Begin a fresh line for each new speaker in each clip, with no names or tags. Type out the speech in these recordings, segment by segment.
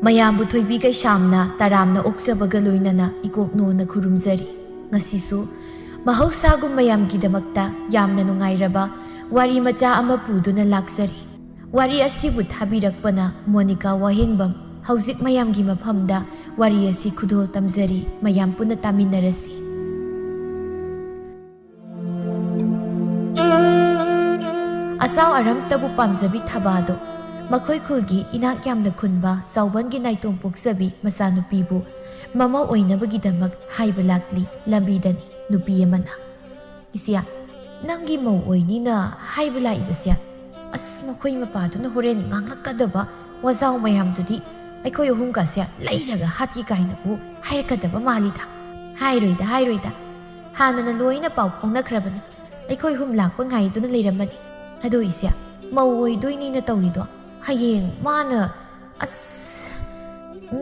ꯃꯌꯥꯝꯕꯨ ꯊꯣꯏꯕꯤ ꯀꯩꯁꯥꯝꯅ ꯇꯔꯥꯝꯅ ꯑꯣꯛꯆꯕꯒ ꯂꯣꯏꯅꯅ ꯏꯀꯣꯛꯅꯣꯅ ꯈꯨꯔꯨꯝꯖꯔꯤ꯫ ꯉꯁꯤꯁꯨ ꯃꯍꯧꯁꯥꯒꯨꯝ ꯃꯌꯥꯝꯒꯤꯗꯃꯛꯇ ꯌꯥꯝꯅ ꯅꯨꯡꯉꯥꯏꯔꯕ ꯋꯥꯔꯤ ꯃꯆꯥ ꯑꯃ ꯄꯨꯗꯨꯅ ꯂꯥꯛꯆꯔꯤ꯫ ꯋꯥꯔꯤ ꯑꯁꯤꯕꯨ ꯊꯥꯕꯤꯔꯛꯄꯅ ꯃꯣꯅꯤꯀꯥ ꯋꯥꯍꯦꯡꯕꯝ꯫ ꯍꯧꯖꯤꯛ ꯃꯌꯥꯝꯒꯤ ꯃꯐꯝꯗ ꯋꯥꯔꯤ ꯑꯁꯤ ꯈꯨꯗꯣꯜ ꯇꯝꯖꯔꯤ꯫ ꯃꯌꯥꯝ ꯄꯨꯟꯅ ꯇꯥꯃꯤꯟꯅꯔꯁꯤ꯫ ꯑꯁꯥꯎ ꯑꯔꯝꯇꯕꯨ ꯄꯥꯝꯖꯕꯤ ꯊꯕꯥꯗꯣ ꯃꯈꯣꯏ ꯈꯨꯜꯒꯤ ꯏꯅꯥꯛ ꯌꯥꯝꯅ ꯈꯨꯟꯕ ꯆꯥꯎꯕꯟꯒꯤ ꯅꯥꯏꯇꯣꯝ ꯄꯣꯛꯆꯕꯤ ꯃꯆꯥꯅꯨꯄꯤꯕꯨ ꯃꯃꯧ ꯑꯣꯏꯅꯕꯒꯤꯗꯃꯛ ꯍꯥꯏꯕ ꯂꯥꯛꯂꯤ꯫ ꯂꯝꯕꯤꯗꯅꯤ ꯅꯨꯄꯤ ꯑꯃꯅ "ꯏꯆꯦ, ꯅꯪꯒꯤ ꯃꯧ ꯑꯣꯏꯅꯤꯅ ꯍꯥꯏꯕ ꯂꯥꯛꯏꯕꯁꯦ, ꯑꯁ ꯃꯈꯣꯏ ꯃꯄꯥꯗꯨꯅ ꯍꯣꯔꯦꯟ ꯉꯥꯡꯂꯛꯀꯗꯕ ꯋꯥꯖꯥꯎ ꯃꯌꯥꯝꯗꯨꯗꯤ ꯑꯩꯈꯣꯏ ꯑꯍꯨꯝꯒꯁꯦ ꯂꯩꯔꯒ ꯍꯥꯠꯀꯤ ꯀꯥꯏꯅꯕꯨ ꯍꯥꯏꯔꯛꯀꯗꯕ ꯃꯥꯜꯂꯤꯗ." ꯍꯥꯏꯔꯣꯏꯗ ꯍꯥꯟꯅꯅ ꯂꯣꯏꯅ ꯄꯥꯎ ꯐꯥꯎꯅꯈ꯭ꯔꯕꯅꯤ꯫ ꯑꯩꯈꯣꯏ ꯑꯍꯨꯝ ꯂꯥꯛꯄ ꯉꯥꯏꯗꯨꯅ ꯂꯩꯔꯝꯃꯅꯤ꯫ ꯑꯗꯣ ꯏꯆꯦ, ꯃꯧ ꯑꯣꯏꯗꯣꯏꯅꯤꯅ ꯇꯧꯔꯤꯗꯣ ꯍꯌꯦꯡ ꯃꯥꯅ ꯑꯁ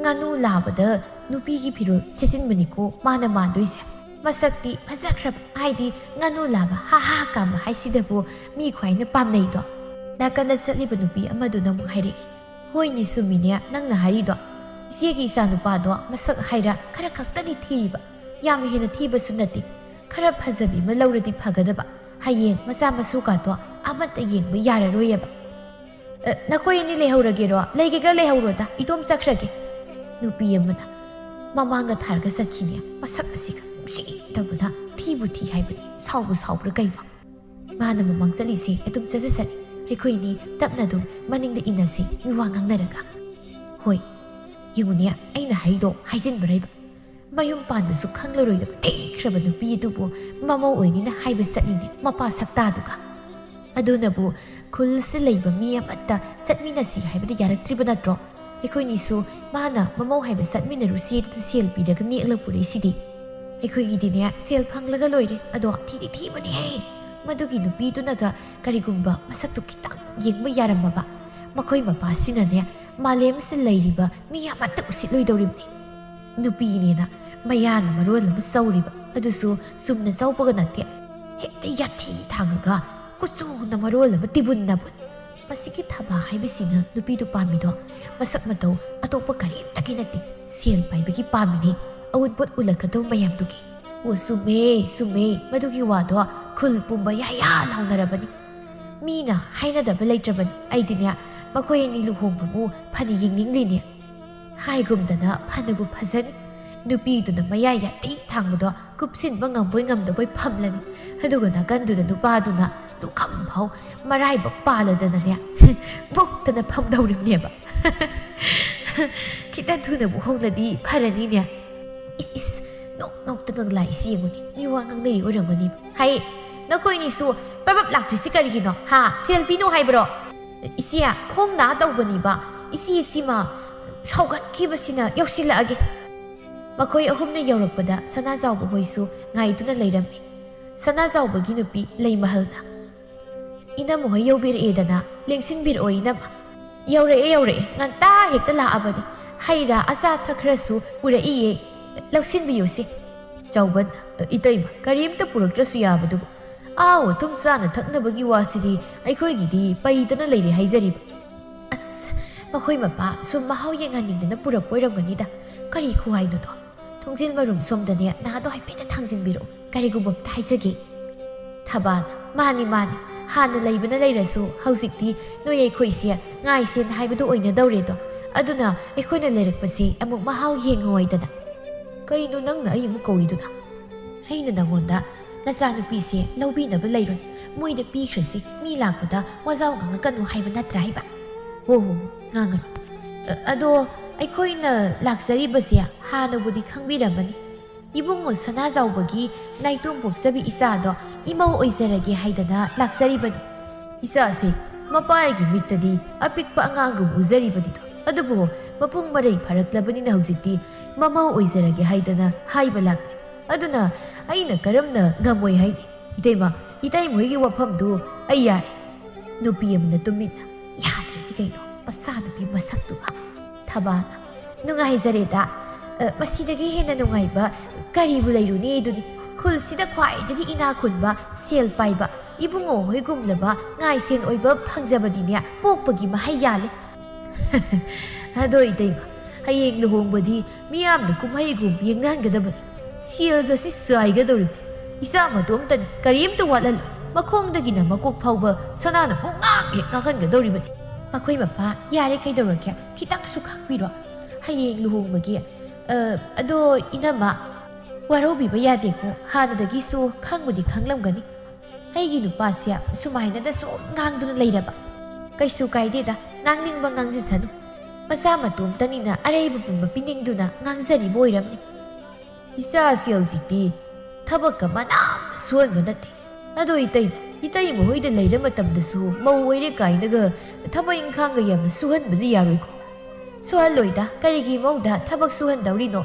ꯉꯥꯅꯨ ꯂꯥꯕꯗ ꯅꯨꯄꯤꯒꯤ ꯐꯤꯔꯣꯜ ꯁꯦꯠꯆꯤꯟꯕꯅꯤꯀꯣ ꯃꯥꯅ ꯃꯥꯟꯗꯣꯏꯁꯦ꯫ ꯃꯁꯛꯇꯤ ꯐꯖꯈ꯭ꯔꯕ, ꯍꯥꯏꯗꯤ ꯉꯥꯅꯨ ꯂꯥꯕ ꯍꯥ ꯍꯥ ꯀꯥꯝꯕ ꯍꯥꯏꯁꯤꯗꯕꯨ ꯃꯤ ꯈ꯭ꯋꯥꯏꯅ ꯄꯥꯝꯅꯩꯗꯣ꯫ ꯅꯥꯀꯟꯗ ꯆꯠꯂꯤꯕ ꯅꯨꯄꯤ ꯑꯃꯗꯨꯅ ꯑꯃꯨꯛ ꯍꯥꯏꯔꯛꯏ, "ꯍꯣꯏꯅꯦ ꯆꯨꯝꯃꯤꯅꯦ ꯅꯪꯅ ꯍꯥꯏꯔꯤꯗꯣ꯫ ꯏꯆꯦꯒꯤ ꯏꯆꯥꯅꯨꯄꯥꯗꯣ ꯃꯁꯛ ꯍꯥꯏꯔ ꯈꯔ ꯈꯛꯇꯗꯤ ꯊꯤꯔꯤꯕ, ꯌꯥꯝ ꯍꯦꯟꯅ ꯊꯤꯕꯁꯨ ꯅꯠꯇꯦ꯫ ꯈꯔ ꯐꯖꯕꯤ ꯑꯃ ꯂꯧꯔꯗꯤ ꯐꯒꯗꯕ, ꯍꯌꯦꯡ ꯃꯆꯥ ꯃꯁꯨꯒꯥꯗꯣ ꯑꯃꯠꯇ ꯌꯦꯡꯕ ꯌꯥꯔꯔꯣꯏꯑꯕ." "ꯅꯈꯣꯏ ꯑꯅꯤ ꯂꯩꯍꯧꯔꯒꯦꯔꯣ? ꯂꯩꯒꯦꯒ ꯂꯩꯍꯧꯔꯣꯗ, ꯏꯇꯣꯝ ꯆꯠꯈ꯭ꯔꯒꯦ." ꯅꯨꯄꯤ ꯑꯃꯅ ꯃꯃꯥꯡꯒ ꯊꯥꯔꯒ ꯆꯠꯈꯤꯅꯦ꯫ ꯃꯁꯛ ꯑꯁꯤꯒ ꯅꯨꯡꯁꯤꯗꯕꯅ ꯊꯤꯕꯨ ꯊꯤ ꯍꯥꯏꯕꯅꯤ, ꯁꯥꯎꯕꯨ ꯁꯥꯎꯕ꯭ꯔꯥ ꯀꯩꯅꯣ꯫ ꯃꯥꯅ ꯃꯃꯥꯡ ꯆꯠꯂꯤꯁꯦ ꯑꯗꯨꯝ ꯆꯠꯆꯁꯅꯤ, ꯑꯩꯈꯣꯏꯅꯤ ꯇꯞꯅ ꯑꯗꯨꯝ ꯃꯅꯤꯡꯗ ꯏꯟꯅꯁꯤ ꯃꯤꯋꯥ ꯉꯥꯡꯅꯔꯒ꯫ "ꯍꯣꯏ, ꯌꯦꯡꯉꯨꯅꯦ ꯑꯩꯅ ꯍꯥꯏꯗꯣ ꯍꯥꯏꯖꯤꯟꯕꯔꯩꯕ, ꯃꯌꯨꯝ ꯄꯥꯟꯕꯁꯨ ꯈꯪꯂꯔꯣꯏꯗꯕ ꯊꯤꯈ꯭ꯔꯕ ꯅꯨꯄꯤ ꯑꯗꯨꯕꯨ ꯃꯃꯧ ꯑꯣꯏꯅꯤꯅ ꯍꯥꯏꯕ ꯆꯠꯂꯤꯅꯦ ꯃꯄꯥ ꯁꯛꯇꯥꯗꯨꯒ꯫ ꯑꯗꯨꯅꯕꯨ ꯈꯨꯜꯁꯤ ꯂꯩꯕ ꯃꯤ ꯑꯃꯠꯇ ꯆꯠꯃꯤꯟꯅꯁꯤ ꯍꯥꯏꯕꯗ ꯌꯥꯔꯛꯇ꯭ꯔꯤꯕ ꯅꯠꯇ꯭ꯔꯣ? ꯑꯩꯈꯣꯏꯅꯤꯁꯨ ꯃꯥꯅ ꯃꯃꯧ ꯍꯥꯏꯕ ꯆꯠꯃꯤꯟꯅꯔꯨꯁꯦꯗ ꯁꯦꯜ ꯄꯤꯔꯒ ꯅꯦꯛꯂ ꯄꯨꯔꯛꯏꯁꯤꯗꯤ꯫ ꯑꯩꯈꯣꯏꯒꯤꯗꯤꯅꯦ ꯁꯦꯜ ꯐꯪꯂꯒ ꯂꯣꯏꯔꯦ, ꯑꯗꯣ ꯊꯤꯗꯤ ꯊꯤꯕꯅꯤꯍꯦ ꯃꯗꯨꯒꯤ ꯅꯨꯄꯤꯗꯨꯅꯒ ꯀꯔꯤꯒꯨꯝꯕ ꯃꯁꯛꯇꯨ ꯈꯤꯇꯪ ꯌꯦꯡꯕ ꯌꯥꯔꯝꯃꯕ, ꯃꯈꯣꯏ ꯃꯄꯥꯁꯤꯅꯅꯦ ꯃꯥꯂꯦꯝꯁꯤ ꯂꯩꯔꯤꯕ ꯃꯤ ꯑꯃꯠꯇ ꯎꯁꯤꯠꯂꯣꯏꯗꯧꯔꯤꯕꯅꯤ꯫ ꯅꯨꯄꯤꯅꯦꯅ ꯃꯌꯥꯅ ꯃꯔꯣꯜ ꯑꯃ ꯆꯧꯔꯤꯕ, ꯑꯗꯨꯁꯨ ꯆꯨꯝꯅ ꯆꯧꯕꯒ ꯅꯠꯇꯦ, ꯍꯦꯛꯇ ꯌꯥꯊꯤ ꯊꯥꯡꯉꯒ ꯀꯨꯆꯨꯅ ꯃꯔꯣꯜ ꯑꯃ ꯇꯤꯕꯨꯟ ꯅꯥꯕꯨꯟ꯫ ꯃꯁꯤꯒꯤ ꯊꯕꯥ ꯍꯥꯏꯕꯁꯤꯅ ꯅꯨꯄꯤꯗꯨ ꯄꯥꯝꯃꯤꯗꯣ ꯃꯁꯛ ꯃꯇꯧ ꯑꯇꯣꯞꯄ ꯀꯔꯤꯝꯇꯒꯤ ꯅꯠꯇꯦ, ꯁꯦꯜ ꯄꯥꯏꯕꯒꯤ ꯄꯥꯝꯃꯤꯅꯤ, ꯑꯎꯟꯄꯣꯠ ꯎꯜꯂꯛꯀꯗꯕ ꯃꯌꯥꯝꯗꯨꯒꯤ꯫ "ꯑꯣ ꯆꯨꯝꯃꯦ ꯃꯗꯨꯒꯤ ꯋꯥꯗꯣ ꯈꯨꯜ ꯄꯨꯝꯕ ꯌꯥ ꯂꯥꯎꯅꯔꯕꯅꯤ, ꯃꯤꯅ ꯍꯥꯏꯅꯗꯕ ꯂꯩꯇ꯭ꯔꯕꯅꯤ꯫ ꯑꯩꯗꯤꯅꯦ ꯃꯈꯣꯏ ꯑꯅꯤ ꯂꯨꯍꯣꯡꯕꯕꯨ ꯐꯅ ꯌꯦꯡꯅꯤꯡꯂꯤꯅꯦ." ꯍꯥꯏꯒꯨꯝꯗꯅ ꯐꯅꯕꯨ ꯐꯖꯅꯤ, ꯅꯨꯄꯤꯗꯨꯅ ꯃꯌꯥ ꯌꯥꯇꯤ ꯊꯥꯡꯕꯗꯣ ꯀꯨꯞꯁꯤꯟꯕ ꯉꯝꯕꯣꯏ ꯉꯝꯗꯕꯣꯏ ꯐꯝꯂꯅꯤ, ꯑꯗꯨꯒ ꯅꯥꯀꯟꯗꯨꯗ ꯅꯨꯄꯥꯗꯨꯅ ꯂꯨꯈꯝ ꯐꯥꯎ ꯃꯔꯥꯏꯕꯛ ꯄꯥꯜꯂꯗꯅꯅꯦ ꯃꯨꯛꯇꯅ ꯐꯝꯗꯧꯔꯤꯕꯅꯦꯕ꯫ "ꯈꯤꯇ ꯊꯨꯅꯕꯨ ꯍꯣꯡꯂꯗꯤ ꯐꯔꯅꯤꯅꯦ." ꯏꯁ ꯅꯣꯛꯇꯅ ꯂꯥꯛꯏꯁꯤ ꯌꯦꯡꯉꯨꯅꯤ, ꯃꯤ ꯋꯥ ꯉꯥꯡꯅꯔꯤ ꯑꯣꯏꯔꯝꯒꯅꯤ꯫ "ꯍꯩ, ꯅꯈꯣꯏꯅꯤꯁꯨ ꯄ꯭ꯔꯕꯞ ꯂꯥꯛꯇ꯭ꯔꯤꯁꯤ ꯀꯔꯤꯒꯤꯅꯣ? ꯍꯥ, ꯁꯦꯜ ꯄꯤꯅꯣ ꯍꯥꯏꯕ꯭ꯔꯣ?" "ꯏꯆꯦ, ꯈꯣꯡ ꯅꯥ ꯇꯧꯕꯅꯤꯕ, ꯏꯆꯦ ꯁꯤꯃ ꯁꯥꯎꯒꯠꯈꯤꯕꯁꯤꯅ ꯌꯧꯁꯤꯜꯂꯛꯑꯒꯦ." ꯃꯈꯣꯏ ꯑꯍꯨꯝꯅ ꯌꯧꯔꯛꯄꯗ ꯁꯅꯥꯖꯥꯎꯕ ꯍꯣꯏꯁꯨ ꯉꯥꯏꯗꯨꯅ ꯂꯩꯔꯝꯃꯤ꯫ ꯁꯅꯥꯖꯥꯎꯕꯒꯤ ꯅꯨꯄꯤ ꯂꯩꯃꯍꯜꯅ, "ꯏꯅꯝꯃ ꯍꯣꯏ ꯌꯧꯕꯤꯔꯛꯑꯦꯗꯅ, ꯂꯦꯡꯁꯤꯟꯕꯤꯔꯛꯑꯣ ꯏꯅꯝꯃ." "ꯌꯧꯔꯛꯑꯦ, ꯉꯟꯇꯥ ꯍꯦꯛꯇ ꯂꯥꯛꯑꯕꯅꯤ, ꯍꯩ ꯔꯥ ꯑꯆꯥ ꯑꯊꯛ ꯈꯔꯁꯨ ꯄꯨꯔꯛꯏꯌꯦ, ꯂꯧꯁꯤꯟꯕꯤꯌꯨꯁꯤ." ꯆꯥꯎꯕꯟ, "ꯏꯇꯩꯃ, ꯀꯔꯤꯝꯇ ꯄꯨꯔꯛꯇ꯭ꯔꯁꯨ ꯌꯥꯕꯗꯨꯕꯨ, ꯑꯍꯥꯎ ꯑꯊꯨꯝ ꯆꯥꯅ ꯊꯛꯅꯕꯒꯤ ꯋꯥꯁꯤꯗꯤ ꯑꯩꯈꯣꯏꯒꯤꯗꯤ ꯄꯩꯗꯅ ꯂꯩꯔꯦ ꯍꯥꯏꯖꯔꯤꯕ." "ꯑꯁ, ꯃꯈꯣꯏ ꯃꯄꯥ ꯁꯨꯝ ꯃꯍꯥꯎ ꯌꯦꯡꯍꯟꯅꯤꯡꯗꯅ ꯄꯨꯔꯛꯄ ꯑꯣꯏꯔꯝꯒꯅꯤꯗ, ꯀꯔꯤ ꯈꯨꯍꯥꯏꯅꯣꯗꯣ? ꯊꯣꯡꯖꯤꯜ ꯃꯔꯨꯝ ꯁꯣꯝꯗꯅꯦ ꯅꯥꯗꯣ ꯍꯥꯏꯐꯦꯠꯇ ꯊꯥꯡꯖꯤꯟꯕꯤꯔꯛꯑꯣ, ꯀꯔꯤꯒꯨꯝꯕ ꯑꯝꯇ ꯍꯥꯏꯖꯒꯦ." ꯊꯕꯥꯅ, "ꯃꯥꯅꯤ, ꯍꯥꯟꯅ ꯂꯩꯕꯅ ꯂꯩꯔꯁꯨ ꯍꯧꯖꯤꯛꯇꯤ ꯅꯣꯏ ꯑꯩꯈꯣꯏꯁꯦ ꯉꯥꯏꯁꯦꯟ ꯍꯥꯏꯕꯗꯨ ꯑꯣꯏꯅꯗꯧꯔꯦꯗꯣ, ꯑꯗꯨꯅ ꯑꯩꯈꯣꯏꯅ ꯂꯩꯔꯛꯄꯁꯦ ꯑꯃꯨꯛ ꯃꯍꯥꯎ ꯌꯦꯡꯉꯣꯏꯗꯅ." "ꯀꯩꯅꯣ ꯅꯪꯅ ꯑꯩ ꯑꯃꯨꯛ ꯀꯧꯔꯤꯗꯨꯅ? ꯑꯩꯅ ꯅꯪꯉꯣꯟꯗ ꯅꯆꯥꯅꯨꯄꯤꯁꯦ ꯂꯧꯕꯤꯅꯕ ꯂꯩꯔꯣꯏ, ꯃꯣꯏꯗ ꯄꯤꯈ꯭ꯔꯁꯤ, ꯃꯤ ꯂꯥꯛꯄꯗ ꯋꯥꯖꯥꯎ ꯉꯥꯡꯉꯛꯀꯅꯨ ꯍꯥꯏꯕ ꯅꯠꯇ꯭ꯔꯥ ꯍꯥꯏꯕ?" "ꯍꯣ, ꯉꯥꯡꯉꯔꯣꯏ. ꯑꯗꯣ ꯑꯩꯈꯣꯏꯅ ꯂꯥꯛꯆꯔꯤꯕꯁꯦ ꯍꯥꯟꯅꯕꯨꯗꯤ ꯈꯪꯕꯤꯔꯝꯃꯅꯤ, ꯏꯕꯨꯡꯉꯣ ꯁꯅꯥꯖꯥꯎꯕꯒꯤ ꯅꯥꯏꯇꯣꯝ ꯄꯣꯛꯆꯕꯤ ꯏꯆꯥꯗꯣ ꯏꯃꯧ ꯑꯣꯏꯖꯔꯒꯦ ꯍꯥꯏꯗꯅ ꯂꯥꯛꯆꯔꯤꯕꯅꯤ." "ꯏꯆꯥꯁꯤ ꯃꯄꯥꯒꯤ ꯃꯤꯠꯇꯗꯤ ꯑꯄꯤꯛꯄ ꯑꯉꯥꯡꯒꯨꯝ ꯎꯖꯔꯤꯕꯅꯤꯗꯣ, ꯑꯗꯨꯕꯨ ꯃꯄꯨꯡ ꯃꯔꯩ ꯐꯥꯔꯛꯂꯕꯅꯤꯅ ꯍꯧꯖꯤꯛꯇꯤ ꯃꯃꯧ ꯑꯣꯏꯖꯔꯒꯦ ꯍꯥꯏꯗꯅ ꯍꯥꯏꯕ ꯂꯥꯛꯂꯦ, ꯑꯗꯨꯅ ꯑꯩꯅ ꯀꯔꯝꯅ ꯉꯝꯃꯣꯏ ꯍꯥꯏꯅꯤ? ꯏꯇꯩꯃ ꯍꯣꯏꯒꯤ ꯋꯥꯐꯝꯗꯨ ꯑꯩ ꯌꯥꯔꯦ." ꯅꯨꯄꯤ ꯑꯃꯅ ꯇꯨꯃꯤꯟꯅ, "ꯌꯥꯗ꯭ꯔꯗꯤ ꯀꯩꯅꯣ ꯃꯆꯥꯅꯨꯄꯤ ꯃꯁꯛꯇꯨꯒ." ꯊꯕꯥꯅ, "ꯅꯨꯡꯉꯥꯏꯖꯔꯦꯗ, ꯃꯁꯤꯗꯒꯤ ꯍꯦꯟꯅ ꯅꯨꯡꯉꯥꯏꯕ ꯀꯔꯤꯕꯨ ꯂꯩꯔꯨꯅꯤ ꯑꯗꯨꯅꯤ, ꯈꯨꯜꯁꯤꯗ ꯈ꯭ꯋꯥꯏꯗꯒꯤ ꯏꯅꯥ ꯈꯨꯟꯕ ꯁꯦꯜ ꯄꯥꯏꯕ ꯏꯕꯨꯡꯉꯣ ꯍꯣꯏꯒꯨꯝꯂꯕ ꯉꯥꯏꯁꯦꯟ ꯑꯣꯏꯕ ꯐꯪꯖꯕꯗꯤꯅꯦ ꯄꯣꯛꯄꯒꯤ ꯃꯍꯩ ꯌꯥꯜꯂꯦ ꯑꯗꯣ ꯏꯇꯩꯃ ꯍꯌꯦꯡ ꯂꯨꯍꯣꯡꯕꯗꯤ ꯃꯤꯌꯥꯝꯅ ꯀꯨꯝꯍꯩꯒꯨꯝ ꯌꯦꯡꯅꯍꯟꯒꯗꯕꯅꯤ ꯁꯦꯜꯒꯁꯤ ꯆꯥꯏꯒꯗꯧꯔꯤꯕꯅꯤ ꯏꯆꯥ ꯃꯇꯣꯝꯇꯅꯤ ꯀꯔꯤꯝꯇ ꯋꯥꯠꯍꯜꯂꯣ ꯃꯈꯣꯡꯗꯒꯤꯅ ꯃꯀꯣꯛ ꯐꯥꯎꯕ ꯁꯅꯥꯅ ꯄꯨꯡꯉꯥꯛ ꯍꯦꯛ ꯉꯥꯡꯍꯟꯒꯗꯧꯔꯤꯕꯅꯤ ꯑꯩꯈꯣꯏ ꯃꯄꯥ ꯌꯥꯔꯦ ꯀꯩꯗꯧꯔꯒꯦ ꯈꯤꯇꯪꯁꯨ ꯈꯥꯛꯄꯤꯔꯣ ꯍꯌꯦꯡ ꯂꯨꯍꯣꯡꯕꯒꯤ ꯑꯗꯣ ꯏꯅꯝꯃ ꯋꯥꯔꯧꯕꯤꯕ ꯌꯥꯗꯦꯀꯣ ꯍꯥꯟꯅꯗꯒꯤꯁꯨ ꯈꯪꯕꯨꯗꯤ ꯈꯪꯂꯝꯒꯅꯤ ꯑꯩꯒꯤ ꯅꯨꯄꯥꯁꯦ ꯁꯨꯃꯥꯏꯅꯗ ꯁꯨꯝ ꯉꯥꯡꯗꯨꯅ ꯂꯩꯔꯕ ꯀꯩꯁꯨ ꯀꯥꯏꯗꯦꯗ ꯉꯥꯡꯅꯤꯡꯕ ꯉꯥꯡꯖꯁꯅꯨ ꯃꯆꯥ ꯃꯇꯣꯝꯇꯅꯤꯅ ꯑꯔꯩꯕ ꯄꯨꯝꯕ ꯄꯤꯅꯤꯡꯗꯨꯅ ꯉꯥꯡꯖꯔꯤꯕ ꯑꯣꯏꯔꯝꯅꯤ ꯏꯆꯥꯁꯤ ꯍꯧꯖꯤꯛꯇꯤ ꯊꯕꯛꯀ ꯃꯅꯥꯝꯅ ꯁꯨꯍꯟꯕ ꯅꯠꯇꯦ ꯑꯗꯣ ꯏꯇꯩꯃ ꯍꯣꯏꯗ ꯂꯩꯔ ꯃꯇꯝꯗꯁꯨ ꯃꯧ ꯑꯣꯏꯔꯦ ꯀꯥꯏꯅꯒ ꯊꯕꯛ ꯏꯪꯈꯥꯡꯒ ꯌꯥꯝꯅ ꯁꯨꯍꯟꯕꯗꯤ ꯌꯥꯔꯣꯏꯀꯣ ꯁꯨꯍꯜꯂꯣꯏꯗ ꯀꯔꯤꯒꯤ ꯃꯧꯗ ꯊꯕꯛ ꯁꯨꯍꯟꯗꯧꯔꯤꯅꯣ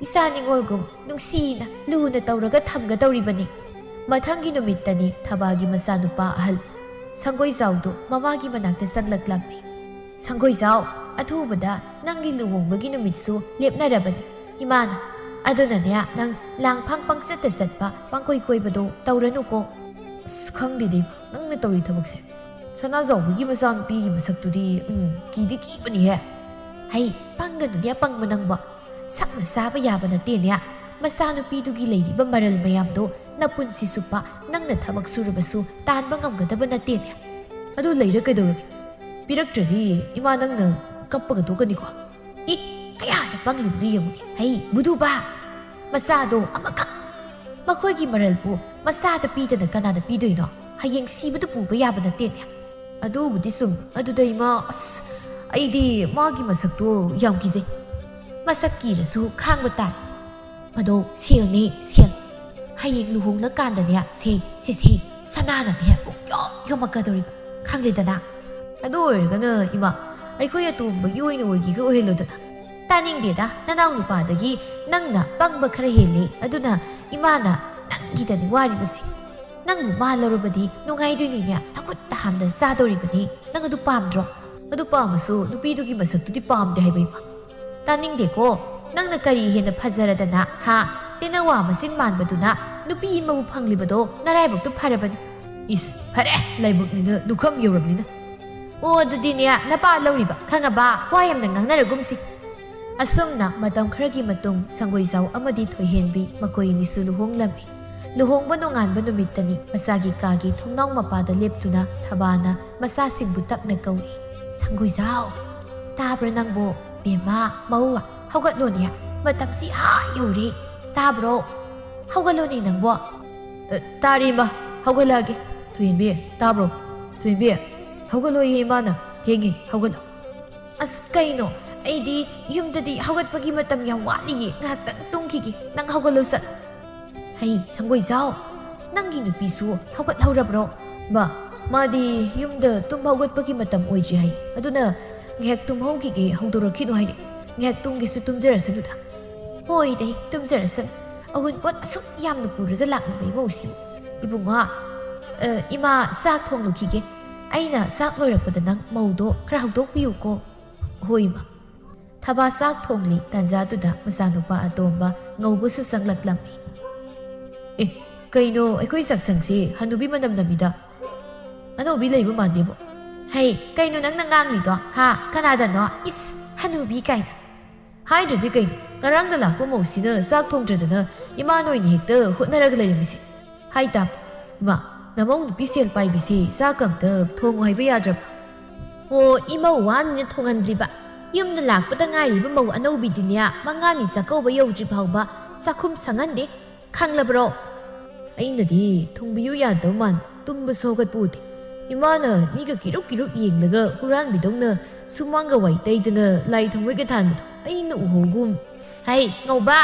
ꯏꯆꯥ ꯅꯤꯉꯣꯜꯒꯨꯝ ꯅꯨꯡꯁꯤꯅ ꯂꯨꯅ ꯇꯧꯔꯒ ꯊꯝꯒꯗꯧꯔꯤꯕꯅꯤ ꯃꯊꯪꯒꯤ ꯅꯨꯃꯤꯠꯇꯅꯤ ꯊꯕꯥꯒꯤ ꯃꯆꯥꯅꯨꯄꯥ ꯑꯍꯜ ꯁꯪꯒꯣꯏꯖꯥꯎꯗꯣ ꯃꯃꯥꯒꯤ ꯃꯅꯥꯛꯇ ꯆꯪꯂꯛꯂꯝꯃꯤ ꯁꯪꯒꯣꯏꯖꯥꯎ ꯑꯊꯨꯕꯗ ꯅꯪꯒꯤ ꯂꯨꯍꯣꯡꯕꯒꯤ ꯅꯨꯃꯤꯠꯁꯨ ꯂꯦꯞꯅꯔꯕꯅꯤ ꯏꯃꯥꯅ ꯑꯗꯨꯅꯅꯦ ꯅꯪ ꯂꯥꯡꯐꯥꯡ ꯄꯪꯆꯠꯇ ꯆꯠꯄ ꯄꯪꯀꯣꯏ ꯀꯣꯏꯕꯗꯣ ꯇꯧꯔꯅꯨꯀꯣ ꯑꯁ ꯈꯪꯗꯦꯗꯤ ꯅꯪꯅ ꯇꯧꯔꯤ ꯊꯕꯛꯁꯦ ꯁꯅꯥꯖꯥꯎꯕꯒꯤ ꯃꯆꯥꯅꯨꯄꯤꯒꯤ ꯃꯁꯛꯇꯨꯗꯤ ꯀꯤꯗꯤ ꯀꯤꯕꯅꯤꯍꯦ ꯍꯩ ꯄꯪꯒꯅꯨꯅꯦ ꯄꯪꯕ ꯅꯪꯕ ꯁꯛꯅ ꯆꯥꯕ ꯌꯥꯕ ꯅꯠꯇꯦꯅꯦ ꯃꯆꯥꯅꯨꯄꯤꯗꯨꯒꯤ ꯂꯩꯔꯤꯕ ꯃꯔꯜ ꯃꯌꯥꯝꯗꯣ ꯅꯄꯨꯟꯁꯤ ꯆꯨꯞꯄ ꯅꯪꯅ ꯊꯕꯛ ꯁꯨꯔꯕꯁꯨ ꯇꯥꯟꯕ ꯉꯝꯒꯗꯕ ꯅꯠꯇꯦꯅꯦ ꯑꯗꯨ ꯂꯩꯔ ꯀꯩꯗꯧꯔꯒꯦ ꯄꯤꯔꯛꯇ꯭ꯔꯗꯤ ꯏꯃꯥ ꯅꯪꯅ ꯀꯞꯄꯒ ꯇꯣꯛꯀꯅꯤꯀꯣ ꯀꯌꯥꯗ ꯄꯪꯂꯤꯕꯅꯣ ꯌꯦꯡꯉꯨꯅꯦ ꯍꯩ ꯕꯨꯙꯨꯕꯥ ꯃꯆꯥꯗꯣ ꯑꯃꯈꯛ ꯃꯈꯣꯏꯒꯤ ꯃꯔꯜꯕꯨ ꯃꯆꯥꯗ ꯄꯤꯗꯅ ꯀꯅꯥꯗ ꯄꯤꯗꯣꯏꯅꯣ ꯍꯌꯦꯡ ꯁꯤꯕꯗ ꯄꯨꯕ ꯌꯥꯕ ꯅꯠꯇꯦꯅꯦ ꯑꯗꯨꯕꯨꯗꯤ ꯁꯨꯝ ꯑꯗꯨꯗ ꯏꯃꯥ ꯑꯁ ꯑꯩꯗꯤ ꯃꯥꯒꯤ ꯃꯁꯛꯇꯣ ꯌꯥꯝ ꯀꯤꯖꯩ ꯃꯁꯛ ꯀꯤꯔꯁꯨ ꯈꯥꯡꯕ ꯇꯥꯏ ꯑꯗꯣ ꯁꯦꯜꯅꯦ ꯁꯦꯜ ꯍꯌꯦꯡ ꯂꯨꯍꯣꯡꯂꯀꯥꯟꯗꯅꯦ ꯁꯤ ꯁꯅꯥꯅꯅꯦ ꯌꯣꯝꯃꯛꯀꯗꯧꯔꯤꯕ ꯈꯪꯂꯦꯗꯅ ꯑꯗꯨ ꯑꯣꯏꯔꯒꯅ ꯏꯃꯥ ꯑꯩꯈꯣꯏ ꯑꯇꯣꯝꯕꯒꯤ ꯑꯣꯏꯅ ꯑꯣꯏꯒꯤꯒ ꯑꯣꯏꯍꯜꯂꯣꯗꯅ ꯇꯥꯅꯤꯡꯗꯦꯗ ꯅꯅꯥꯎ ꯅꯨꯄꯥꯗꯒꯤ ꯅꯪꯅ ꯄꯪꯕ ꯈꯔ ꯍꯦꯜꯂꯦ ꯑꯗꯨꯅ ꯏꯃꯥꯅ ꯅꯪꯒꯤꯗꯅꯤ ꯋꯥꯔꯤꯕꯁꯦ ꯅꯪꯕꯨ ꯃꯥꯜꯂꯧꯔꯕꯗꯤ ꯅꯨꯡꯉꯥꯏꯗꯣꯏꯅꯤꯅꯦ ꯅꯈꯨꯠꯇ ꯍꯥꯝꯗꯅ ꯆꯥꯗꯧꯔꯤꯕꯅꯤ ꯅꯪ ꯑꯗꯨ ꯄꯥꯝꯗ꯭ꯔꯣ ꯑꯗꯨ ꯄꯥꯝꯃꯁꯨ ꯅꯨꯄꯤꯗꯨꯒꯤ ꯃꯁꯛꯇꯨꯗꯤ ꯄꯥꯝꯗꯦ ꯍꯥꯏꯕ ꯏꯃꯥ ꯇꯥꯅꯤꯡꯗꯦꯀꯣ ꯅꯪꯅ ꯀꯔꯤ ꯍꯦꯟꯅ ꯐꯖꯔꯗꯅ ꯇꯦꯅꯋꯥ ꯃꯆꯤꯟ ꯃꯥꯟꯕꯗꯨꯅ ꯅꯨꯄꯤ ꯑꯃꯕꯨ ꯐꯪꯂꯤꯕꯗꯣ ꯅꯔꯥꯏꯕꯛꯇꯨ ꯐꯔꯕꯅꯤ ꯏꯁ ꯐꯔꯦ ꯂꯥꯏꯕꯛꯅꯤꯅ ꯗꯨꯈꯝ ꯌꯧꯔꯕꯅꯤꯅ ꯑꯣ ꯑꯗꯨꯗꯤꯅꯦ ꯅꯄꯥ ꯂꯧꯔꯤꯕ ꯈꯪꯉꯕ ꯋꯥ ꯌꯥꯝꯅ ꯉꯥꯡꯅꯔꯒꯨꯝꯁꯤ ꯑꯁꯨꯝꯅ ꯃꯇꯝ ꯈꯔꯒꯤ ꯃꯇꯨꯡ ꯁꯪꯒꯣꯏꯖꯥꯎ ꯑꯃꯗꯤ ꯊꯣꯏꯍꯦꯟꯕꯤ ꯃꯈꯣꯏ ꯑꯅꯤꯁꯨ ꯂꯨꯍꯣꯡꯂꯝꯃꯤ ꯂꯨꯍꯣꯡꯕ ꯅꯣꯡꯉꯥꯟꯕ ꯅꯨꯃꯤꯠꯇꯅꯤ ꯃꯆꯥꯒꯤ ꯀꯥꯒꯤ ꯊꯣꯡꯅꯥꯎ ꯃꯄꯥꯗ ꯂꯦꯞꯇꯨꯅ ꯊꯕꯥꯅ ꯃꯆꯥꯁꯤꯡꯕꯨ ꯇꯞꯅ ꯀꯧꯏ ꯁꯪꯒꯣꯏꯖꯥꯎ ꯇꯥꯕ꯭ꯔꯣ ꯅꯪꯕꯣ ꯕꯦꯝꯃ ꯃꯧ ꯍꯧꯒꯠꯂꯣꯅꯦ ꯃꯇꯝꯁꯤ ꯌꯧꯔꯦ ꯇꯥꯕ꯭ꯔꯣ ꯍꯧꯒꯠꯂꯣꯅꯦ ꯅꯪꯕꯣ ꯇꯥꯔꯤ ꯏꯃꯥ ꯍꯧꯒꯠꯂꯛꯑꯒꯦ ꯊꯣꯏꯍꯦꯟꯕꯤ ꯇꯥꯕ꯭ꯔꯣ ꯊꯣꯏꯍꯦꯟꯕꯤ ꯍꯧꯒꯠꯂꯣꯌꯦ ꯏꯃꯥꯅ ꯊꯦꯡꯉꯤ ꯍꯧꯒꯠꯂꯣ ꯑꯁ ꯀꯩꯅꯣ ꯑꯩꯗꯤ ꯌꯨꯝꯗꯗꯤ ꯍꯧꯒꯠꯄꯒꯤ ꯃꯇꯝ ꯌꯥꯝ ꯋꯥꯠꯂꯤꯌꯦ ꯉꯥꯏꯍꯥꯛꯇꯪ ꯇꯨꯝꯈꯤꯒꯦ ꯅꯪ ꯍꯧꯒꯠꯂꯣ ꯆꯠ ꯍꯩ ꯁꯪꯒꯣꯏꯖꯥꯎ ꯅꯪꯒꯤ ꯅꯨꯄꯤꯁꯨ ꯍꯧꯒꯠꯍꯧꯔꯕ꯭ꯔꯣ ꯃꯥꯗꯤ ꯌꯨꯝꯗ ꯇꯨꯝ ꯍꯧꯒꯠꯄꯒꯤ ꯃꯇꯝ ꯑꯣꯏꯗ꯭ꯔꯤ ꯍꯥꯏ ꯑꯗꯨꯅ ꯉꯥꯏꯍꯥꯛ ꯇꯨꯝꯍꯧꯈꯤꯒꯦ ꯍꯧꯗꯣꯔꯛꯈꯤꯅꯣ ꯍꯥꯏꯔꯦ ꯉꯥꯏꯍꯥꯛ ꯇꯨꯝꯒꯦꯁꯨ ꯇꯨꯝꯖꯔꯁꯅꯨꯗ ꯍꯣꯏꯗꯩ ꯇꯨꯝꯖꯔꯁꯅꯨ ꯑꯋꯨꯟꯄꯣꯠ ꯑꯁꯨꯛ ꯌꯥꯝꯅ ꯄꯨꯔꯒ ꯂꯥꯛꯂꯤꯕ ꯏꯃꯧꯁꯤꯕꯨ ꯏꯕꯨꯡꯉꯣ ꯏꯃꯥ ꯆꯥꯛ ꯊꯣꯡꯂꯨꯈꯤꯒꯦ ꯑꯩꯅ ꯆꯥꯛ ꯂꯣꯏꯔꯛꯄꯗ ꯅꯪ ꯃꯧꯗꯣ ꯈꯔ ꯍꯧꯗꯣꯛꯄꯤꯌꯨꯀꯣ ꯍꯣꯏ ꯏꯃꯥ ꯊꯕꯥ ꯆꯥꯛ ꯊꯣꯡꯂꯤ ꯇꯥꯟꯖꯥꯗꯨꯗ ꯃꯆꯥꯅꯨꯄꯥ ꯑꯇꯣꯝꯕ ꯉꯧꯕꯁꯨ ꯆꯪꯂꯛꯂꯝꯃꯤ ꯀꯩꯅꯣ ꯑꯩꯈꯣꯏ ꯆꯥꯛꯁꯪꯁꯦ ꯍꯅꯨꯕꯤ ꯃꯅꯝ ꯅꯝꯃꯤꯗ ꯑꯅꯧꯕꯤ ꯂꯩꯕ ꯃꯥꯟꯗꯦꯕꯣ ꯍꯩ ꯀꯩꯅꯣ ꯅꯪꯅ ꯉꯥꯡꯂꯤꯗꯣ ꯀꯅꯥꯗꯅꯣ ꯏꯁ ꯍꯅꯨꯕꯤ ꯀꯥꯏꯅ ꯍꯥꯏꯗ꯭ꯔꯗꯤ ꯀꯩꯅꯣ ꯉꯔꯥꯡꯗ ꯂꯥꯛꯄ ꯃꯧꯁꯤꯅ ꯆꯥꯛ ꯊꯣꯡꯗ꯭ꯔꯗꯅ ꯏꯃꯥꯅ ꯑꯣꯏꯅ ꯍꯦꯛꯇ ꯍꯣꯠꯅꯔꯒ ꯂꯩꯔꯝꯃꯤꯁꯦ ꯍꯥꯏ ꯇꯥꯕ ꯏꯃꯥ ꯅꯃꯧ ꯅꯨꯄꯤ ꯁꯦꯜ ꯄꯥꯏꯕꯤꯁꯦ ꯆꯥꯛ ꯑꯝꯇ ꯊꯣꯡꯉꯨ ꯍꯥꯏꯕ ꯌꯥꯗ꯭ꯔꯕ ꯑꯣ ꯏꯃꯧ ꯋꯥꯅꯤꯅ ꯊꯣꯡꯍꯟꯗ꯭ꯔꯤꯕ ꯌꯨꯝꯗ ꯂꯥꯛꯄꯗ ꯉꯥꯏꯔꯤꯕ ꯃꯧ ꯑꯅꯧꯕꯤꯗꯤꯅꯦ ꯃꯉꯥꯅꯤ ꯆꯥꯛꯀꯧꯕ ꯌꯧꯗ꯭ꯔꯤ ꯐꯥꯎꯕ ꯆꯥꯛꯈꯨꯝ ꯁꯪꯍꯟꯗꯦ ꯈꯪꯂꯕ꯭ꯔꯣ ꯑꯩꯅꯗꯤ ꯊꯣꯡꯕꯤꯌꯨ ꯌꯥꯗꯕ ꯃꯥꯟ ꯇꯨꯝꯕꯁꯨ ꯍꯧꯒꯠꯄ ꯎꯗꯦ ꯏꯃꯥꯅ ꯃꯤꯒ ꯀꯤꯔꯨꯞ ꯌꯦꯡꯂꯒ ꯍꯨꯔꯥꯟꯕꯤꯗꯧꯅ ꯁꯨꯃꯥꯡꯒ ꯋꯥꯏ ꯇꯩꯗꯅ ꯂꯥꯏ ꯊꯥꯎꯃꯩꯒ ꯊꯥꯟꯕꯗꯣ ꯑꯩꯅ ꯎꯍꯧꯒꯨꯝ ꯍꯩ ꯉꯧꯕ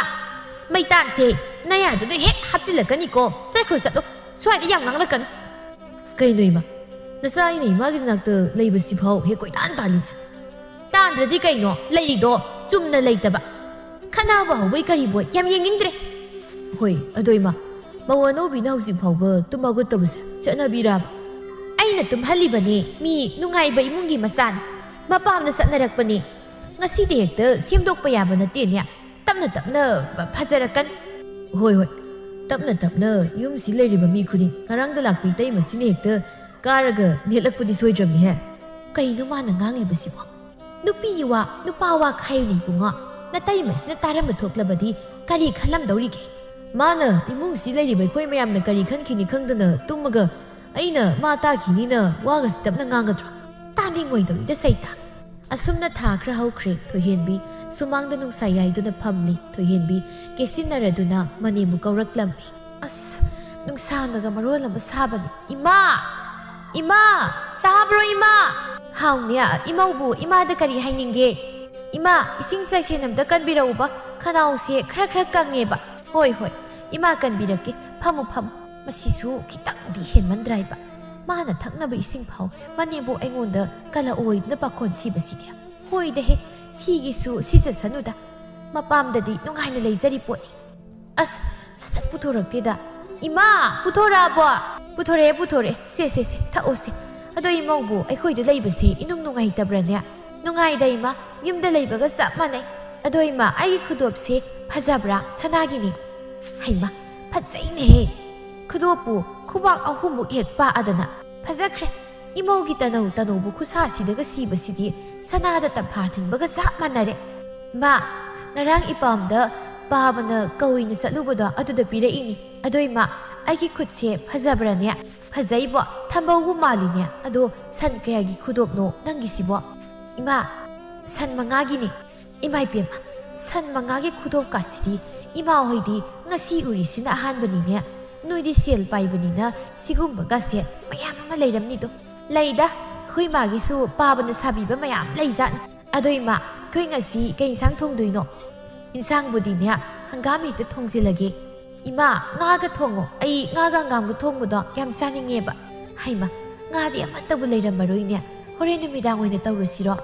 ꯃꯩꯇꯥꯟꯁꯦ ꯅꯌꯥꯗꯨꯗ ꯍꯦꯛ ꯍꯥꯞꯆꯤꯜꯂꯛꯀꯅꯤꯀꯣ ꯆꯠꯂꯣ ꯁ꯭ꯋꯥꯏꯗ ꯌꯥꯝ ꯉꯥꯡꯂꯛꯀꯅꯨ ꯀꯩꯅꯣ ꯏꯃꯥ ꯅꯆꯥ ꯑꯩꯅ ꯏꯃꯥꯒꯤ ꯅꯥꯛꯇ ꯂꯩꯕꯁꯤꯐꯥꯎ ꯍꯦꯛ ꯀꯣꯏꯇꯥꯟ ꯇꯥꯜꯂꯤꯅꯦ ꯇꯥꯟꯗ꯭ꯔꯗꯤ ꯀꯩꯅꯣ ꯂꯩꯔꯤꯗꯣ ꯆꯨꯝꯅ ꯂꯩꯇꯕ ꯈꯟꯅꯕ ꯍꯧꯕꯩ ꯀꯔꯤꯕꯣꯏ ꯌꯥꯝ ꯌꯦꯡꯅꯤꯡꯗ꯭ꯔꯦ ꯍꯣꯏ ꯑꯗꯣ ꯏꯃꯥ ꯃꯧ ꯑꯅꯧꯕꯤꯅ ꯍꯧꯖꯤꯛ ꯐꯥꯎꯕ ꯇꯨꯝ ꯍꯧꯒꯠꯇꯕꯁꯦ ꯆꯠꯅꯕꯤꯔꯕ ꯑꯩꯅ ꯇꯨꯝꯍꯜꯂꯤꯕꯅꯦ ꯃꯤ ꯅꯨꯡꯉꯥꯏꯕ ꯏꯃꯨꯡꯒꯤ ꯃꯆꯥꯅꯤ ꯃꯄꯥꯝꯅ ꯆꯠꯅꯔꯛꯄꯅꯦ ꯉꯁꯤꯗꯤ ꯍꯦꯛꯇ ꯁꯦꯝꯗꯣꯛꯄ ꯌꯥꯕ ꯅꯠꯇꯦꯅꯦ ꯇꯞꯅ ꯐꯖꯔꯛꯀꯅꯤ ꯍꯣꯏ
ꯇꯞꯅ ꯇꯞꯅ ꯌꯨꯝꯁꯤ ꯂꯩꯔꯤꯕ ꯃꯤ ꯈꯨꯗꯤꯡ ꯉꯔꯥꯡꯗ ꯂꯥꯛꯄꯤ ꯏꯇꯩꯃꯁꯤꯅ ꯍꯦꯛꯇ ꯀꯥꯔꯒ ꯅꯦꯠꯂꯛꯄꯗꯤ ꯁꯣꯏꯗ꯭ꯔꯕꯅꯤꯍꯦ.
ꯀꯩꯅꯣ ꯃꯥꯅ ꯉꯥꯡꯂꯤꯕꯁꯤꯕꯣ? ꯅꯨꯄꯤꯒꯤ ꯋꯥ ꯅꯨꯄꯥ ꯋꯥ ꯈꯥꯏꯌꯨꯅꯤ ꯏꯕꯨꯡꯉꯣ. ꯅꯇꯩꯃꯁꯤꯅ ꯇꯥꯔꯝꯕ ꯊꯣꯛꯂꯕꯗꯤ ꯀꯔꯤ ꯈꯜꯂꯝꯗꯧꯔꯤꯒꯦ?
ꯃꯥꯅ ꯏꯃꯨꯡꯁꯤ ꯂꯩꯔꯤꯕ ꯑꯩꯈꯣꯏ ꯃꯌꯥꯝꯅ ꯀꯔꯤ ꯈꯟꯈꯤꯅꯤ ꯈꯪꯗꯅ ꯇꯨꯝꯃꯒ ꯑꯩꯅ ꯃꯥ ꯇꯥꯈꯤꯅꯤꯅ ꯋꯥꯒꯁꯤ ꯇꯞꯅ ꯉꯥꯡꯒꯗ꯭ꯔꯣ?
ꯇꯥꯅꯤꯡꯉꯣꯏꯗꯧꯔꯤꯗ ꯁꯩꯇ. ꯑꯁꯨꯝꯅ ꯊꯥ ꯈꯔ ꯍꯧꯈ꯭ꯔꯦ. ꯊꯣꯏꯍꯦꯟꯕꯤ ꯁꯨꯃꯥꯡꯗ ꯅꯨꯡꯁꯥ ꯌꯥꯏꯗꯨꯅ ꯐꯝꯂꯤ. ꯊꯣꯏꯍꯦꯟꯕꯤ ꯀꯦꯁꯤꯟꯅꯔꯗꯨꯅ ꯃꯅꯦꯝꯕꯨ ꯀꯧꯔꯛꯂꯝꯃꯤ. ꯑꯁ, ꯅꯨꯡꯁꯥꯅꯒ ꯃꯔꯣꯜ ꯑꯃ ꯁꯥꯕꯅꯤ. ꯏꯃꯥ! ꯏꯃꯥ! ꯇꯥꯕ꯭ꯔꯣ ꯏꯃꯥ? ꯍꯥꯎꯅꯦ, ꯏꯃꯧꯕꯨ ꯏꯃꯥꯗ ꯀꯔꯤ ꯍꯥꯏꯅꯤꯡꯒꯦ? ꯏꯃꯥ, ꯏꯁꯤꯡ ꯆꯥꯏꯁꯦꯟ ꯑꯝꯇ ꯀꯟꯕꯤꯔꯛꯎꯕ. ꯈꯅꯥꯎꯁꯦ ꯈꯔ ꯀꯪꯉꯦꯕ. ꯍꯣꯏ, ꯏꯃꯥ ꯀꯟꯕꯤꯔꯛꯀꯦ. ꯐꯝꯃꯨ. ꯃꯁꯤꯁꯨ ꯈꯤꯇꯪꯗꯤ ꯍꯦꯟꯃꯟꯗ꯭ꯔꯥꯏꯕ. ꯃꯥꯅ ꯊꯛꯅꯕ ꯏꯁꯤꯡ ꯐꯥꯎ ꯃꯅꯦꯝꯕꯨ ꯑꯩꯉꯣꯟꯗ ꯀꯜꯂꯛꯑꯣꯏꯗꯅ ꯄꯥꯈꯣꯟ ꯁꯤꯕꯁꯤꯗꯤ. ꯍꯣꯏꯗꯍꯦ, ꯁꯤꯒꯤꯁꯨ ꯁꯤꯖꯁꯅꯨꯗ. ꯃꯄꯥꯝꯗꯗꯤ ꯅꯨꯡꯉꯥꯏꯅ ꯂꯩꯖꯔꯤ ꯄꯣꯠꯅꯤ. ꯑꯁ, ꯁꯠ ꯄꯨꯊꯣꯔꯛꯇꯦꯗ. ꯏꯃꯥ, ꯄꯨꯊꯣꯔꯛꯑꯕꯣ? ꯄꯨꯊꯣꯔꯛꯑꯦ. ꯁꯦ, ꯊꯛꯑꯣꯁꯦ. ꯑꯗꯣ ꯏꯃꯧꯕꯨ ꯑꯩꯈꯣꯏꯗ ꯂꯩꯕꯁꯦ ꯏꯅꯨꯡ ꯅꯨꯡꯉꯥꯏꯇꯕ꯭ꯔꯅꯦ? ꯅꯨꯡꯉꯥꯏꯗ ꯏꯃꯥ, ꯌꯨꯝꯗ ꯂꯩꯕꯒ ꯆꯞ ꯃꯥꯟꯅꯩ. ꯑꯗꯣ ꯏꯃꯥ, ꯑꯩꯒꯤ ꯈꯨꯗꯣꯞꯁꯦ ꯐꯖꯕ꯭ꯔꯥ? ꯁꯅꯥꯒꯤꯅꯤ. ꯍꯩꯃꯥ, ꯐꯖꯩꯅꯦꯍꯦ. ꯈꯨꯗꯣꯞꯄꯨ ꯈꯨꯕꯥꯛ 3 ꯍꯦꯛ ꯄꯥꯛꯑꯗꯅ. ꯐꯖꯈ꯭ꯔꯦ. ꯏꯃꯧꯒꯤ ꯇꯅꯧꯕ ꯈꯨꯠꯁꯥꯁꯤꯗꯒ ꯁꯤꯕꯁꯤꯗꯤ ꯁꯅꯥꯗ ꯇꯝꯐꯥ ꯊꯤꯟꯕꯒ ꯆꯞ ꯃꯥꯟꯅꯔꯦ. ꯃꯥ, ꯉꯔꯥꯡ ꯏꯄꯥꯝꯗ ꯄꯥꯕꯅ ꯀꯧꯏꯅ ꯆꯠꯂꯨꯕꯗꯣ ꯑꯗꯨꯗ ꯄꯤꯔꯛꯏꯅꯤ. ꯑꯗꯣ ꯏꯃꯥ, ꯑꯩꯒꯤ ꯈꯨꯠꯁꯦ ꯐꯖꯕ꯭ꯔꯅꯦ? ꯐꯖꯩꯕꯣ, ꯊꯝꯕꯧꯕꯨ ꯃꯥꯜꯂꯤꯅꯦ. ꯑꯗꯣ ꯁꯟ ꯀꯌꯥꯒꯤ ꯈꯨꯗꯣꯞꯅꯣ ꯅꯪꯒꯤꯁꯤꯕꯣ? ꯏꯃꯥ, ꯁꯟ 5ꯒꯤꯅꯤ. ꯏꯃꯥꯏꯄꯦꯝꯃ, ꯁꯟ 5ꯒꯤ ꯈꯨꯗꯣꯞꯀꯁꯤꯗꯤ ꯏꯃꯥ ꯍꯣꯏꯗꯤ ꯉꯁꯤ ꯎꯔꯤꯁꯤꯅ ꯑꯍꯥꯟꯕꯅꯤꯅꯦ. ꯅꯣꯏꯗꯤ ꯁꯦꯜ ꯄꯥꯏꯕꯅꯤꯅ ꯁꯤꯒꯨꯝꯕꯒꯁꯦ ꯃꯌꯥꯝ ꯑꯃ ꯂꯩꯔꯝꯅꯤꯗꯣ. ꯂꯩꯗ, ꯑꯩꯈꯣꯏ ꯃꯥꯒꯤꯁꯨ ꯄꯥꯕꯅ ꯁꯥꯕꯤꯕ ꯃꯌꯥꯝ ꯂꯩꯖꯥꯠꯅꯤ. ꯑꯗꯣ ꯏꯃꯥ, ꯑꯩꯈꯣই ꯉꯁꯤ ꯀꯩ ꯏꯟꯁꯥꯡ ꯊꯣꯡꯗꯣꯏꯅꯣ? ꯏꯟꯁꯥꯡꯕꯨꯗꯤꯅꯦ, ꯍꯪꯒꯥꯝ ꯍꯦꯛꯇ ꯊꯣꯡꯖꯤꯜꯂꯒꯦ. ꯏꯃꯥ, ꯉꯥꯒ ꯊꯣꯡꯉꯣ. ꯑꯩ ꯉꯥꯒ ꯍꯪꯒꯥꯝꯒ ꯊꯣꯡꯕꯗꯣ ꯌꯥꯝ ꯆꯥꯅꯤꯡꯉꯦꯕ. ꯍꯩꯃꯥ, ꯉꯥꯗꯤ ꯑꯃꯠꯇꯕꯨ ꯂꯩꯔꯝꯃꯔꯣꯏꯅꯦ. ꯍꯣꯔꯦꯟ ꯅꯨꯃꯤꯗꯥꯡ ꯑꯣꯏꯅ ꯇꯧꯔꯁꯤꯔꯣ?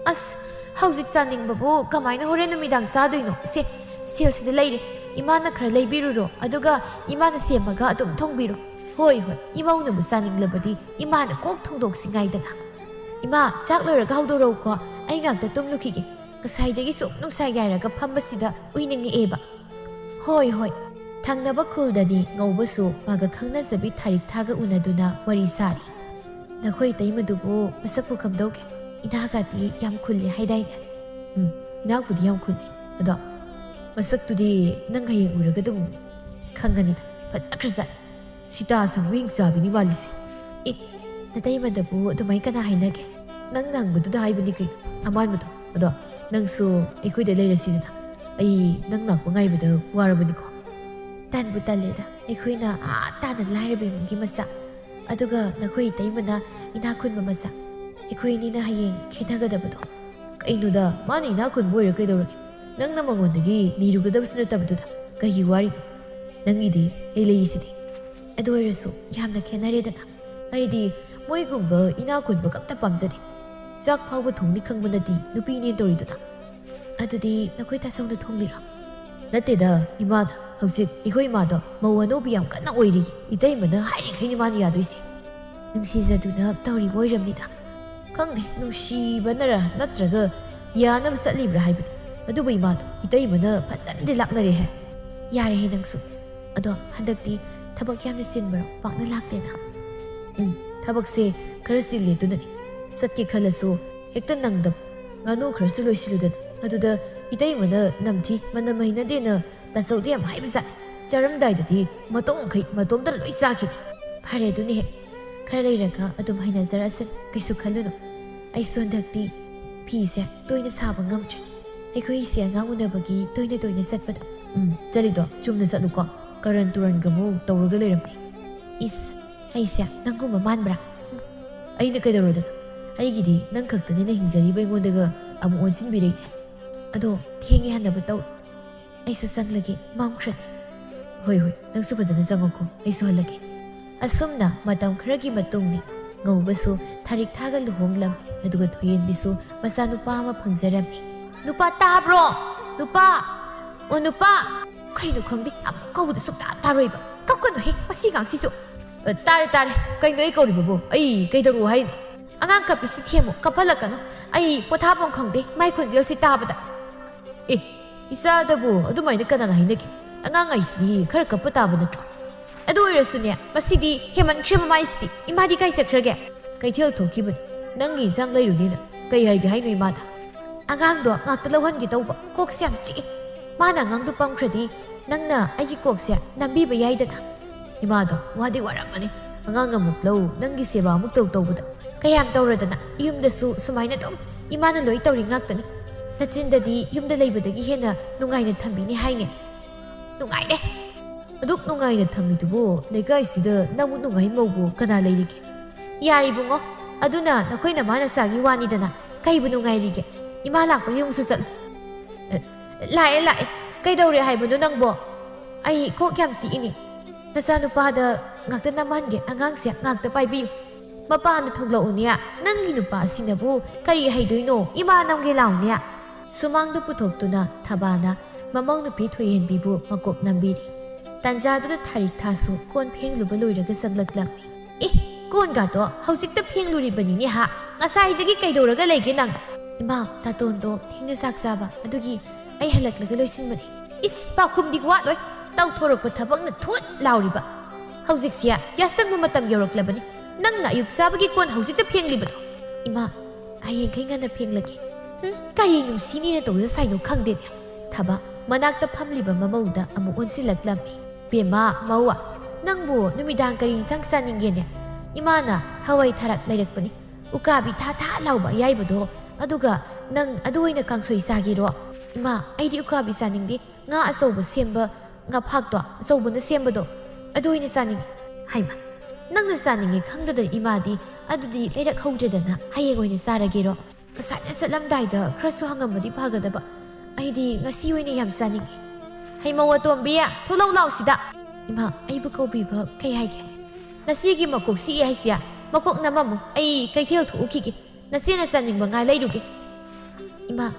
ꯑꯁ, ꯍꯧꯖꯤꯛ ꯆꯥꯅꯤꯡꯕꯕꯨ ꯀꯃꯥꯏꯅ ꯍꯣꯔꯦꯟ ꯅꯨꯃꯤꯗꯥꯡ ꯆꯥꯗꯣꯏꯅꯣ? ꯁꯦꯜꯁꯤꯗ ꯂꯩꯔꯦ. ꯏꯃꯥꯅ ꯈꯔ ꯂꯩꯕꯤꯔꯨꯔꯣ. ꯑꯗꯨꯒ ꯏꯃꯥꯅ ꯁꯦꯝꯃꯒ ꯑꯗꯨꯝ ꯊꯣꯡꯕꯤꯔꯣ. ꯍꯣꯏ, ꯏꯃꯧꯅꯕꯨ ꯆꯥꯅꯤꯡꯂꯕꯗꯤ ꯏꯃꯥꯅ ꯀꯣꯛ ꯊꯣꯡꯗꯣꯛꯁꯤꯉꯥꯏꯗꯅ. ꯏꯃꯥ, ꯆꯥꯛ ꯂꯣꯏꯔꯒ ꯍꯧꯗꯣꯔꯛꯎꯀꯣ. ꯑꯩ ꯉꯥꯛꯇ ꯇꯨꯝꯂꯨꯈꯤꯒꯦ. ꯉꯁꯥꯏꯗꯒꯤ ꯁꯨꯝ ꯅꯨꯡꯁꯥ ꯌꯥꯏꯔꯒ ꯐꯝꯕꯁꯤꯗ ꯎꯏꯅꯤꯡꯉꯛꯑꯦꯕ. ꯍꯣꯏ. ꯊꯪꯅꯕ ꯈꯨꯜꯗꯅꯤ ꯉꯧꯕꯁꯨ ꯃꯥꯒ ꯈꯪꯅꯖꯕꯤ ꯊꯥꯔꯤꯛꯊꯥꯒ ꯎꯅꯗꯨꯅ ꯋꯥꯔꯤ ꯁꯥꯔꯤ. ꯅꯈꯣꯏ ꯏꯇꯩꯃꯗꯨꯕꯨ ꯃꯁꯛꯄꯨ ꯀꯝꯗꯧꯒꯦ? ꯏꯅꯥꯒꯗꯤ ꯌꯥꯝ ꯈꯨꯜꯂꯦ ꯍꯥꯏꯗꯥꯏꯅꯦ?
ꯏꯅꯥꯛꯄꯨꯗꯤ ꯌꯥꯝ ꯈꯨꯜꯂꯤ. ꯑꯗꯣ ꯃꯁꯛꯇꯨꯗꯤ ꯅꯪ ꯍꯌꯦꯡ ꯎꯔꯒ ꯑꯗꯨꯝ ꯈꯪꯒꯅꯤꯗ. ꯐꯖꯈ꯭ꯔꯖꯥꯠ. ꯁꯤꯇꯥ ꯁꯪꯕ ꯍꯤꯡꯆꯥꯕꯤꯅꯤ ꯃꯥꯜꯂꯤꯁꯦ.
ꯅꯇꯩꯃꯗꯕꯨ ꯑꯗꯨꯃꯥꯏ ꯀꯅꯥ ꯍꯥꯏꯅꯒꯦ?
ꯅꯪꯅ ꯍꯪꯕꯗꯨꯗ ꯍꯥꯏꯕꯅꯤ ꯀꯩꯅꯣ, ꯑꯃꯥꯟꯕꯗꯣ. ꯑꯗꯣ ꯅꯪꯁꯨ ꯑꯩꯈꯣꯏꯗ ꯂꯩꯔꯁꯤꯗꯅ. ꯑꯩ ꯅꯪ ꯂꯥꯛꯄ ꯉꯥꯏꯕꯗ ꯋꯥꯔꯕꯅꯤꯀꯣ.
ꯇꯟꯕꯨ ꯇꯜꯂꯦꯗ. ꯑꯩꯈꯣꯏꯅ ꯇꯥꯅ ꯂꯥꯏꯔꯕ ꯏꯃꯨꯡꯒꯤ ꯃꯆꯥ, ꯑꯗꯨꯒ ꯅꯈꯣꯏ ꯏꯇꯩꯃꯅ ꯏꯅꯥꯛ ꯈꯨꯟꯕ ꯃꯆꯥ. ꯑꯩꯈꯣꯏ ꯑꯅꯤꯅ ꯍꯌꯦꯡ ꯈꯦꯠꯅꯒꯗꯕꯗꯣ.
ꯀꯩꯅꯣꯗ, ꯃꯥꯅ ꯏꯅꯥꯛ ꯈꯨꯟꯕ ꯑꯣꯏꯔ ꯀꯩꯗꯧꯔꯒꯦ? ꯅꯪꯅ ꯃꯉꯣꯟꯗꯒꯤ ꯅꯤꯔꯨꯒꯗꯕꯁꯨ ꯅꯠꯇꯕꯗꯨꯗ ꯀꯩꯒꯤ ꯋꯥꯔꯤꯅꯣ? ꯅꯪꯒꯤꯗꯤ ꯑꯩ ꯂꯩꯔꯤꯁꯤꯗꯤ.
ꯑꯗꯨ ꯑꯣꯏꯔꯁꯨ ꯌꯥꯝꯅ ꯈꯦꯠꯅꯔꯦꯗꯅ.
ꯑꯩꯗꯤ ꯃꯣꯏꯒꯨꯝꯕ ꯏꯅꯥꯛ ꯈꯨꯟꯕ ꯈꯛꯇ ꯄꯥꯝꯖꯗꯦ. ꯆꯥꯛ ꯐꯥꯎꯕ ꯊꯣꯡꯅꯤ ꯈꯪꯕꯅꯗꯤ ꯅꯨꯄꯤꯅꯦ ꯇꯧꯔꯤꯗꯨꯅ.
ꯑꯗꯨꯗꯤ ꯅꯈꯣꯏ ꯇꯥꯆꯧꯅ ꯊꯣꯡꯂꯤꯔꯣ?
ꯅꯠꯇꯦꯗ, ꯏꯃꯥꯅ. ꯍꯧꯖꯤꯛ ꯑꯩꯈꯣꯏ ꯏꯃꯥꯗꯣ ꯃꯧ ꯑꯅꯧꯕꯤ ꯌꯥꯝ ꯀꯟꯅ ꯑꯣꯏꯔꯤ. ꯏꯇꯩꯃꯅ ꯍꯥꯏꯔꯤꯈꯩꯅꯤ ꯃꯥꯅ ꯌꯥꯗꯣꯏꯁꯦ.
ꯅꯨꯡꯁꯤꯖꯗꯨꯅ ꯇꯧꯔꯤꯕ ꯑꯣꯏꯔꯝꯅꯤꯗ.
ꯈꯪꯗꯦ, ꯅꯨꯡꯁꯤꯕꯅꯔ ꯅꯠꯇ꯭ꯔꯒ ꯌꯥꯅꯕ ꯆꯠꯂꯤꯕ꯭ꯔꯥ ꯍꯥꯏꯕꯗꯤ. ꯑꯗꯨꯕꯨ ꯏꯃꯥꯗꯣ ꯏꯇꯩꯃꯅ ꯐꯖꯅꯗꯤ ꯂꯥꯛꯅꯔꯦꯍꯦ.
ꯌꯥꯔꯦꯍꯦ ꯅꯪꯁꯨ. ꯑꯗꯣ ꯍꯟꯗꯛꯇꯤ ꯊꯕꯛ ꯌꯥꯝꯅ ꯆꯤꯟꯕ꯭ꯔꯣ? ꯄꯥꯛꯅ ꯂꯥꯛꯇꯦꯅ.
ꯊꯕꯛꯁꯦ ꯈꯔ ꯆꯤꯜꯂꯤ ꯑꯗꯨꯅꯅꯤ. ꯆꯠꯀꯦ ꯈꯜꯂꯁꯨ ꯍꯦꯛꯇ ꯅꯪꯗꯕ. ꯉꯥꯅꯨ ꯈꯔꯁꯨ ꯂꯣꯏꯁꯤꯜꯂꯨꯗꯅ. ꯑꯗꯨꯗ ꯏꯇꯩꯃꯅ ꯅꯝꯊꯤ ꯃꯅꯝ ꯍꯩꯅꯗꯦꯅ ꯇꯥꯆꯧꯗ ꯌꯥꯝ ꯍꯥꯏꯕꯖꯥꯠꯅꯤ. ꯆꯥꯔꯝꯗꯥꯏꯗꯗꯤ ꯃꯇꯣꯡꯈꯩ ꯃꯇꯣꯝꯇ ꯂꯣꯏ ꯆꯥꯈꯤꯅꯤ.
ꯐꯔꯦ ꯑꯗꯨꯅ ꯍꯦꯛ. ꯈꯔ ꯂꯩꯔꯒ ꯑꯗꯨꯝ ꯍꯩꯅꯖꯔꯁꯅꯤ. ꯀꯩꯁꯨ ꯈꯜꯂꯨꯅꯨ. ꯑꯩꯁꯨ ꯍꯟꯗꯛꯇꯤ ꯐꯤꯁꯦ ꯇꯣꯏꯅ ꯁꯥꯕ ꯉꯝꯗ꯭ꯔꯦ. ꯑꯩꯈꯣꯏꯁꯦ ꯑꯉꯥꯡ ꯎꯅꯕꯒꯤ ꯇꯣꯏꯅ ꯆꯠꯄꯗ.
ꯆꯠꯂꯤꯗꯣ ꯆꯨꯝꯅ ꯆꯠꯂꯨꯀꯣ. ꯀꯔꯟ ꯇꯨꯔꯟꯒ ꯑꯃꯨꯛ ꯇꯧꯔꯒ ꯂꯩꯔꯝꯃꯤ.
ꯑꯩꯁꯦ ꯅꯪꯒꯨꯝꯕ ꯃꯥꯟꯕ꯭ꯔꯥ?
ꯑꯩꯅ ꯀꯩꯗꯧꯔꯗꯅ? ꯑꯩꯒꯤꯗꯤ ꯅꯪ ꯈꯛꯇꯅꯤꯅ ꯍꯤꯡꯖꯔꯤꯕ ꯑꯩꯉꯣꯟꯗꯒ ꯑꯃꯨꯛ ꯑꯣꯟꯁꯤꯟꯕꯤꯔꯛꯏꯅꯦ.
ꯑꯗꯣ ꯊꯦꯡꯉꯦ ꯍꯟꯅꯕ ꯇꯧ. ꯑꯩꯁꯨ ꯆꯪꯂꯒꯦ, ꯃꯝꯈ꯭ꯔꯅꯤ.
ꯍꯣꯏ, ꯅꯪꯁꯨ ꯐꯖꯅ ꯆꯪꯉꯣꯀꯣ. ꯑꯩꯁꯨ ꯍꯜꯂꯒꯦ.
ꯑꯁꯨꯝꯅ ꯃꯇꯝ ꯈꯔꯒꯤ ꯃꯇꯨꯡꯅꯤ. ꯉꯧꯕꯁꯨ ꯊꯥꯔꯤꯛꯊꯥꯒ ꯂꯨꯍꯣꯡꯂꯝꯃꯤ. ꯑꯗꯨꯒ ꯊꯣꯏꯍꯦꯟꯕꯤꯁꯨ ꯃꯆꯥꯅꯨꯄꯥ ꯑꯃ ꯐꯪꯖꯔꯝꯃꯤ. ꯅꯨꯄꯥ ꯇꯥꯕ꯭ꯔꯣ? ꯅꯨꯄꯥ! ꯑꯣ ꯅꯨꯄꯥ! ꯀꯩꯅꯣ ꯈꯪꯗꯦ, ꯑꯃꯨꯛ ꯀꯧꯕꯗ ꯁꯨꯛꯇꯥ ꯇꯥꯔꯣꯏꯕ. ꯀꯞꯀꯅꯨꯍꯦ, ꯃꯁꯤꯒꯥꯡꯁꯤꯁꯨ.
ꯇꯥꯔꯦ. ꯀꯩꯅꯣ ꯑꯩ ꯀꯧꯔꯤꯕꯕꯨ? ꯑꯩ ꯀꯩꯗꯧꯔꯣ ꯍꯥꯏꯅꯣ?
ꯑꯉꯥꯡ ꯀꯞꯄꯤꯁꯤ ꯊꯦꯝꯃꯨ, ꯀꯞꯍꯜꯂꯛꯀꯅꯨ. ꯑꯩ ꯄꯣꯊꯥꯐꯝ ꯈꯪꯗꯦ ꯃꯥꯏ ꯈꯣꯟꯖꯦꯜꯁꯤ ꯇꯥꯕꯗ.
ꯏꯆꯥꯗꯕꯨ ꯑꯗꯨꯃꯥꯏꯅ ꯀꯅꯥꯅ ꯍꯥꯏꯅꯒꯦ? ꯑꯉꯥꯡ ꯑꯩꯁꯤꯗꯤ ꯈꯔ ꯀꯞꯄ ꯇꯥꯕ ꯅꯠꯇ꯭ꯔꯣ? ꯑꯗꯨ ꯑꯣꯏꯔꯁꯨꯅꯦ ꯃꯁꯤꯗꯤ ꯍꯦꯃꯟꯈ꯭ꯔꯦ ꯃꯃꯥꯏꯁꯤꯗꯤ. ꯏꯃꯥꯗꯤ ꯀꯥꯏ ꯆꯠꯈ꯭ꯔꯒꯦ? ꯀꯩꯊꯦꯜ ꯊꯣꯛꯈꯤꯕꯅꯤ. ꯅꯪꯒꯤ ꯏꯟꯁꯥꯡ ꯂꯩꯔꯨꯅꯤꯅ. ꯀꯩ ꯍꯥꯏꯒꯦ ꯍꯥꯏꯅꯣ ꯏꯃꯥꯗ? ꯑꯉꯥꯡꯗꯣ ꯉꯥꯛꯇ ꯂꯧꯍꯟꯒꯦ ꯇꯧꯕ. ꯀꯣꯛꯁꯦ ꯌꯥꯝ ꯆꯤꯛꯏ. ꯃꯥꯅ ꯑꯉꯥꯡꯗꯣ ꯄꯝꯈ꯭ꯔꯗꯤ ꯅꯪꯅ ꯑꯩꯒꯤ ꯀꯣꯛꯁꯦ ꯅꯝꯕꯤꯕ ꯌꯥꯏꯗꯅ. ꯏꯃꯥꯗꯣ ꯋꯥꯗꯤ ꯋꯥꯔꯝꯃꯅꯤ. ꯑꯉꯥꯡ ꯑꯃꯨꯛ ꯂꯧ, ꯅꯪꯒꯤ ꯁꯦꯕꯥ ꯑꯃꯨꯛ ꯇꯧꯕꯗ. ꯀꯌꯥꯝ ꯇꯧꯔꯗꯅ ꯌꯨꯝꯗꯁꯨ ꯁꯨꯃꯥꯏꯅ ꯑꯗꯨꯝ 이마는 ꯂꯣꯏ ꯇꯧꯔꯤ ꯉꯥꯛꯇꯅꯤ. ꯅꯆꯤꯟꯗꯗꯤ ꯌꯨꯝꯗ ꯂꯩꯕꯗꯒꯤ ꯍꯦꯟꯅ ꯅꯨꯡꯉꯥꯏꯅ ꯊꯝꯕꯤꯅꯤ ꯍꯥꯏꯅꯦ. ꯅꯨꯡꯉꯥꯏꯔꯦ. ꯑꯗꯨꯛ ꯅꯨꯡꯉꯥꯏꯅ ꯊꯝꯃꯤꯗꯨꯕꯨ ꯂꯩꯀꯥꯏꯁꯤꯗ ꯅꯪꯕꯨ ꯅꯨꯡꯉꯥꯏꯃꯧꯕꯨ ꯀꯅꯥ ꯂꯩꯔꯤꯒꯦ? ꯌꯥꯔꯤꯕꯨꯡꯉꯣ. ꯑꯗꯨꯅ ꯅꯈꯣꯏ ꯅꯃꯥꯅ ꯆꯥꯒꯤ ꯋꯥꯅꯤꯗꯅ. ꯀꯩꯕꯨ ꯅꯨꯡꯉꯥꯏꯔꯤꯒꯦ? ꯏꯃꯥ ꯂꯥꯛꯄ ꯌꯨꯝꯁꯨ ꯆꯠꯂꯨ. ꯂꯥꯛꯑꯦ. ꯀꯩꯗꯧꯔꯦ ꯍꯥꯏꯕꯅꯣ ꯅꯪꯕꯣ? ꯑꯩ ꯀꯣꯛ ꯌꯥꯝ ꯆꯤꯛꯏꯅꯤ. ꯅꯆꯥꯅꯨꯄꯥꯗ ꯉꯥꯛꯇ ꯅꯝꯍꯟꯒꯦ. ꯑꯉꯥꯡꯁꯦ ꯉꯥꯛꯇ ꯄꯥꯏꯕꯤꯌꯨ. ꯃꯄꯥꯟꯗ ꯊꯣꯛꯂꯛꯎꯅꯦ. ꯅꯪꯒꯤ ꯅꯨꯄꯥꯁꯤꯅꯕꯨ ꯀꯔꯤ ꯍꯩꯗꯣꯏꯅꯣ? ꯏꯃꯥ ꯅꯝꯒꯦ ꯂꯥꯎꯅꯦ. ꯁꯨꯃꯥꯡꯗ puthoktuna ꯊꯕꯥꯅ ꯃꯃꯧ ꯅꯨꯄꯤ ꯊꯣꯏꯍꯦꯟꯕꯤꯕꯨ ꯃꯀꯣꯛ ꯅꯝꯕꯤꯔꯤ. ꯇꯥꯟꯖꯥꯗꯨꯗ ꯊꯥꯔꯤꯛꯊꯥꯁꯨ ꯀꯣꯟ ꯐꯦꯡꯂꯨꯕ ꯂꯣꯏꯔꯒ ꯆꯪꯂꯛꯂꯝꯃꯤ. ꯀꯣꯟꯒꯥꯗꯣ ꯍꯧꯖꯤꯛꯇ ꯐꯦꯡꯂꯨꯔꯤꯕꯅꯤꯅꯦ ꯍꯥ. ꯉꯁꯥꯏꯗꯒꯤ ꯀꯩꯗꯧꯔꯒ ꯂꯩꯒꯦ ꯅꯪ? ꯏꯃꯥ, ꯇꯥꯇꯣꯟꯗꯣ ꯊꯦꯡꯅ ꯆꯥꯛ ꯆꯥꯕ ꯑꯗꯨꯒꯤ ꯑꯩ ꯍꯜꯂꯛꯂꯒ ꯂꯣꯏꯁꯤꯟꯕꯅꯤ. ꯄꯥꯎꯈꯨꯝꯗꯤ ꯋꯥꯠꯂꯣꯏ. ꯇꯧꯊꯣꯔꯛꯄ ꯊꯕꯛꯅ ꯊꯨꯠ ꯂꯥꯎꯔꯤꯕ. ꯍꯧꯖꯤꯛꯁꯦ ꯌꯥꯆꯪꯕ ꯃꯇꯝ ꯌꯧꯔꯛꯂꯕꯅꯤ. ꯅꯪꯅ ꯑꯌꯨꯛ ꯆꯥꯕꯒꯤ ꯀꯣꯟ ꯍꯧꯖꯤꯛꯇ ꯐꯦꯡꯂꯤꯕꯗꯣ. ꯏꯃꯥ, ꯍꯌꯦꯡꯈꯩ ꯉꯟꯅ ꯐꯦꯡꯂꯒꯦ. ꯀꯔꯤ ꯅꯨꯡꯁꯤꯅꯤꯅ ꯇꯧꯖ ꯁꯥꯏꯅꯣ ꯈꯪꯗꯦꯅꯦ. ꯊꯕ ꯃꯅꯥꯛꯇ ꯐꯝꯂꯤꯕ ꯃꯃꯧꯗ ꯑꯃꯨꯛ ꯑꯣꯟꯁꯤꯜꯂꯛꯂꯝꯃꯤ. ꯕꯦꯝꯃ, ꯃꯧꯋꯥ, ꯅꯪꯕꯨ ꯅꯨꯃꯤꯗꯥꯡ ꯀꯔꯤ ꯏꯟꯁꯥꯡ ꯆꯥꯅꯤꯡꯒꯦꯅꯦ? ꯏꯃꯥꯅ ꯍꯋꯥꯏ ꯊꯥꯔꯛ ꯂꯩꯔꯛꯄꯅꯤ. ꯎꯀꯥꯕꯤ ꯊꯥ ꯂꯥꯎꯕ ꯑꯌꯥꯏꯕꯗꯣ. ꯑꯗꯨꯒ ꯅꯪ ꯑꯗꯨ ꯑꯣꯏꯅ ꯀꯥꯡꯁꯣꯏ ꯆꯥꯒꯦꯔꯣ? ꯏꯃꯥ, ꯑꯩꯗꯤ ꯎꯀꯥꯕꯤ ꯆꯥꯅꯤꯡꯗꯦ. ꯉꯥ ꯑꯆꯧꯕ ꯁꯦꯝꯕ ꯉꯥꯐꯥꯛꯇꯣ, ꯑꯆꯧꯕꯅ ꯁꯦꯝꯕꯗꯣ ꯑꯗꯨ ꯑꯣꯏꯅ ꯆꯥꯅꯤꯡꯉꯤ. ꯍꯩꯃ, ꯅꯪꯅ ꯆꯥꯅꯤꯡꯉꯦ ꯈꯪꯗꯗ ꯏꯃꯥꯗꯤ ꯑꯗꯨꯗꯤ ꯂꯩꯔꯛꯍꯧꯗ꯭ꯔꯦꯗꯅ ꯍꯌꯦꯡ ꯑꯣꯏꯅ ꯆꯥꯔꯒꯦꯔꯣ? ꯉꯁꯥꯏꯅ ꯆꯠꯂꯝꯗꯥꯏꯗ ꯈꯔꯁꯨ ꯍꯪꯉꯝꯃꯗꯤ ꯐꯒꯗꯕ. ꯑꯩꯗꯤ ꯉꯁꯤ ꯑꯣꯏꯅ ꯌꯥꯝ ꯆꯥꯅꯤꯡꯉꯤ. ꯍꯩꯃꯧ ꯑꯇꯣꯝꯕꯤ, ꯊꯣꯛꯂꯛꯎ ꯂꯥꯎ ꯁꯤꯗ. ꯏꯃꯥ, ꯑꯩꯕꯨ ꯀꯧꯕꯤꯕ ꯀꯩ ꯍꯥꯏꯒꯦ? ꯅꯁꯤꯒꯤ ꯃꯀꯣꯛ ꯆꯤꯛꯏ ꯍꯥꯏꯁꯤ ꯃꯀꯣꯛ ꯅꯝꯃꯝꯃꯨ. ꯑꯩ ꯀꯩꯊꯦꯜ ꯊꯣꯛꯎꯈꯤꯒꯦ. ꯅꯆꯦꯅ ꯆꯥꯅꯤꯡꯕ ꯉꯥ ꯂꯩꯔꯨꯒꯦ. ꯏꯃꯥ,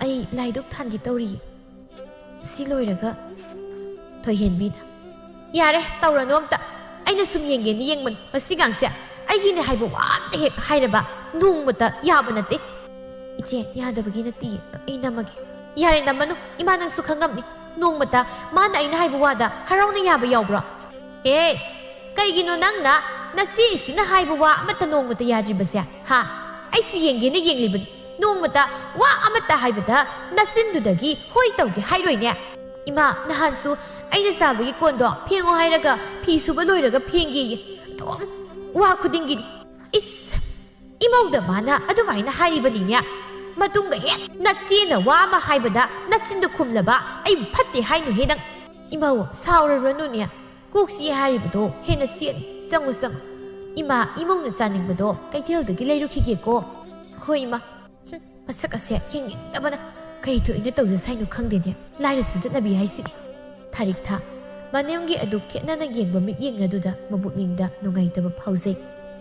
ꯑꯩ ꯂꯥꯏꯗꯨꯛ ꯊꯥꯟꯒꯦ ꯇꯧꯔꯤꯌꯦ. ꯁꯤ ꯂꯣꯏꯔꯒ ꯊꯣꯏꯍꯦꯟꯕꯤꯅ, ꯌꯥꯔꯦ ꯇꯧꯔꯅꯨ ꯑꯝꯇ. ꯑꯩꯅ ꯁꯨꯝ ꯌꯦꯡꯒꯦꯅ ꯌꯦꯡꯕꯅꯤ. ꯃꯁꯤꯒꯥꯡꯁꯦ ꯑꯩꯒꯤꯅꯦ ꯍꯥꯏꯕ ꯋꯥ ꯑꯝꯇ ꯍꯦꯛ ꯍꯥꯏꯔꯕ ꯅꯣꯡꯃꯇ ꯌꯥꯕ ꯅꯠꯇꯦ. ꯏꯆꯦ, ꯌꯥꯗꯕꯒꯤ ꯅꯠꯇꯤꯌꯦ. ꯑꯩ ꯅꯝꯃꯒꯦ. ꯌꯥꯔꯦ ꯅꯝꯃꯅꯨ. ꯏꯃꯥ ꯅꯪꯁꯨ ꯈꯪꯉꯝꯅꯤ. ꯅꯣꯡꯃꯇ ꯃꯥꯅ ꯑꯩꯅ ꯍꯥꯏꯕ ꯋꯥꯗ ꯍꯔꯥꯎꯅ ꯌꯥꯕ ꯌꯥꯎꯕ꯭ꯔꯣ? ꯀꯩꯒꯤꯅꯣ ꯅꯪꯅ ꯅꯆꯦꯁꯤꯅ ꯍꯥꯏꯕ ꯋꯥ ꯑꯃꯠꯇ ꯅꯣꯡꯃꯇ ꯌꯥꯗ꯭ꯔꯤꯕꯁꯦ? ꯍꯥ? ꯑꯩꯁꯨ ꯌꯦꯡꯒꯦꯅ ꯌꯦꯡꯂꯤꯕꯅꯤ. ꯅꯣꯡꯃꯇ ꯋꯥ ꯑꯃꯠꯇ ꯍꯥꯏꯕꯗ ꯅꯆꯤꯟꯗꯨꯗꯒꯤ ꯍꯣꯏ ꯇꯧꯒꯦ ꯍꯥꯏꯔꯣꯏꯅꯦ. ꯏꯃꯥ, ꯅꯍꯥꯟꯁꯨ ꯑꯩꯅ ꯆꯥꯕꯒꯤ ꯀꯣꯟꯗꯣ ꯐꯦꯡꯉꯣ ꯍꯥꯏꯔꯒ ꯐꯤ ꯁꯨꯕ ꯂꯣꯏꯔꯒ ꯐꯦꯡꯒꯦꯌꯦ. ꯑꯗꯨꯝ ꯋꯥ ꯈꯨꯗꯤꯡꯒꯤꯅꯤ. ꯏꯃꯧꯗ ꯃꯥꯅ ꯑꯗꯨꯃꯥꯏꯅ ꯍꯥꯏꯔꯤꯕꯅꯤꯅꯦ. ꯃꯇꯨꯡꯗ ꯍꯦꯛ ꯅꯆꯦꯅ ꯋꯥ ꯑꯃ ꯍꯥꯏꯕꯗ ꯅꯆꯤꯟꯗꯨ ꯈꯨꯝꯂꯕ ꯑꯩꯕꯨ ꯐꯠꯇꯦ ꯍꯥꯏꯅꯨꯍꯦ ꯅꯪ. ꯏꯃꯧ, ꯁꯥꯎꯔꯨꯔꯅꯨꯅꯦ. ꯀꯣꯛꯁꯤ ꯍꯥꯏꯔꯤꯕꯗꯣ ꯍꯦꯟꯅ ꯆꯦꯠꯂꯤ. ꯆꯪꯉꯨ. ꯏꯃꯥ, ꯏꯃꯧꯅ ꯆꯥꯅꯤꯡꯕꯗꯣ ꯀꯩꯊꯦꯜꯗꯒꯤ ꯂꯩꯔꯨꯈꯤꯒꯦꯀꯣ. ꯍꯣꯏ ꯏꯃꯥ. ꯃꯁꯛ ꯑꯁꯦ ꯌꯦꯡꯅꯤꯡꯗꯕꯅ ꯀꯩ ꯊꯣꯛꯏꯅ ꯇꯧꯖ ꯁꯥꯏꯅꯣ ꯈꯪꯗꯦꯅꯦ. ꯂꯥꯏꯔꯁꯨ ꯗꯠꯅꯕꯤ ꯍꯥꯏꯁꯤꯅꯤ. ꯊꯥꯔꯤꯛꯊꯥ ꯃꯅꯦꯝꯒꯤ ꯑꯗꯨ ꯈꯦꯠꯅꯅ ꯌꯦꯡꯕ ꯃꯤꯠꯌꯦꯡ ꯑꯗꯨꯗ ꯃꯕꯨꯛꯅꯤꯡꯗ ꯅꯨꯡꯉꯥꯏꯇꯕ ꯐꯥꯎꯖꯩ.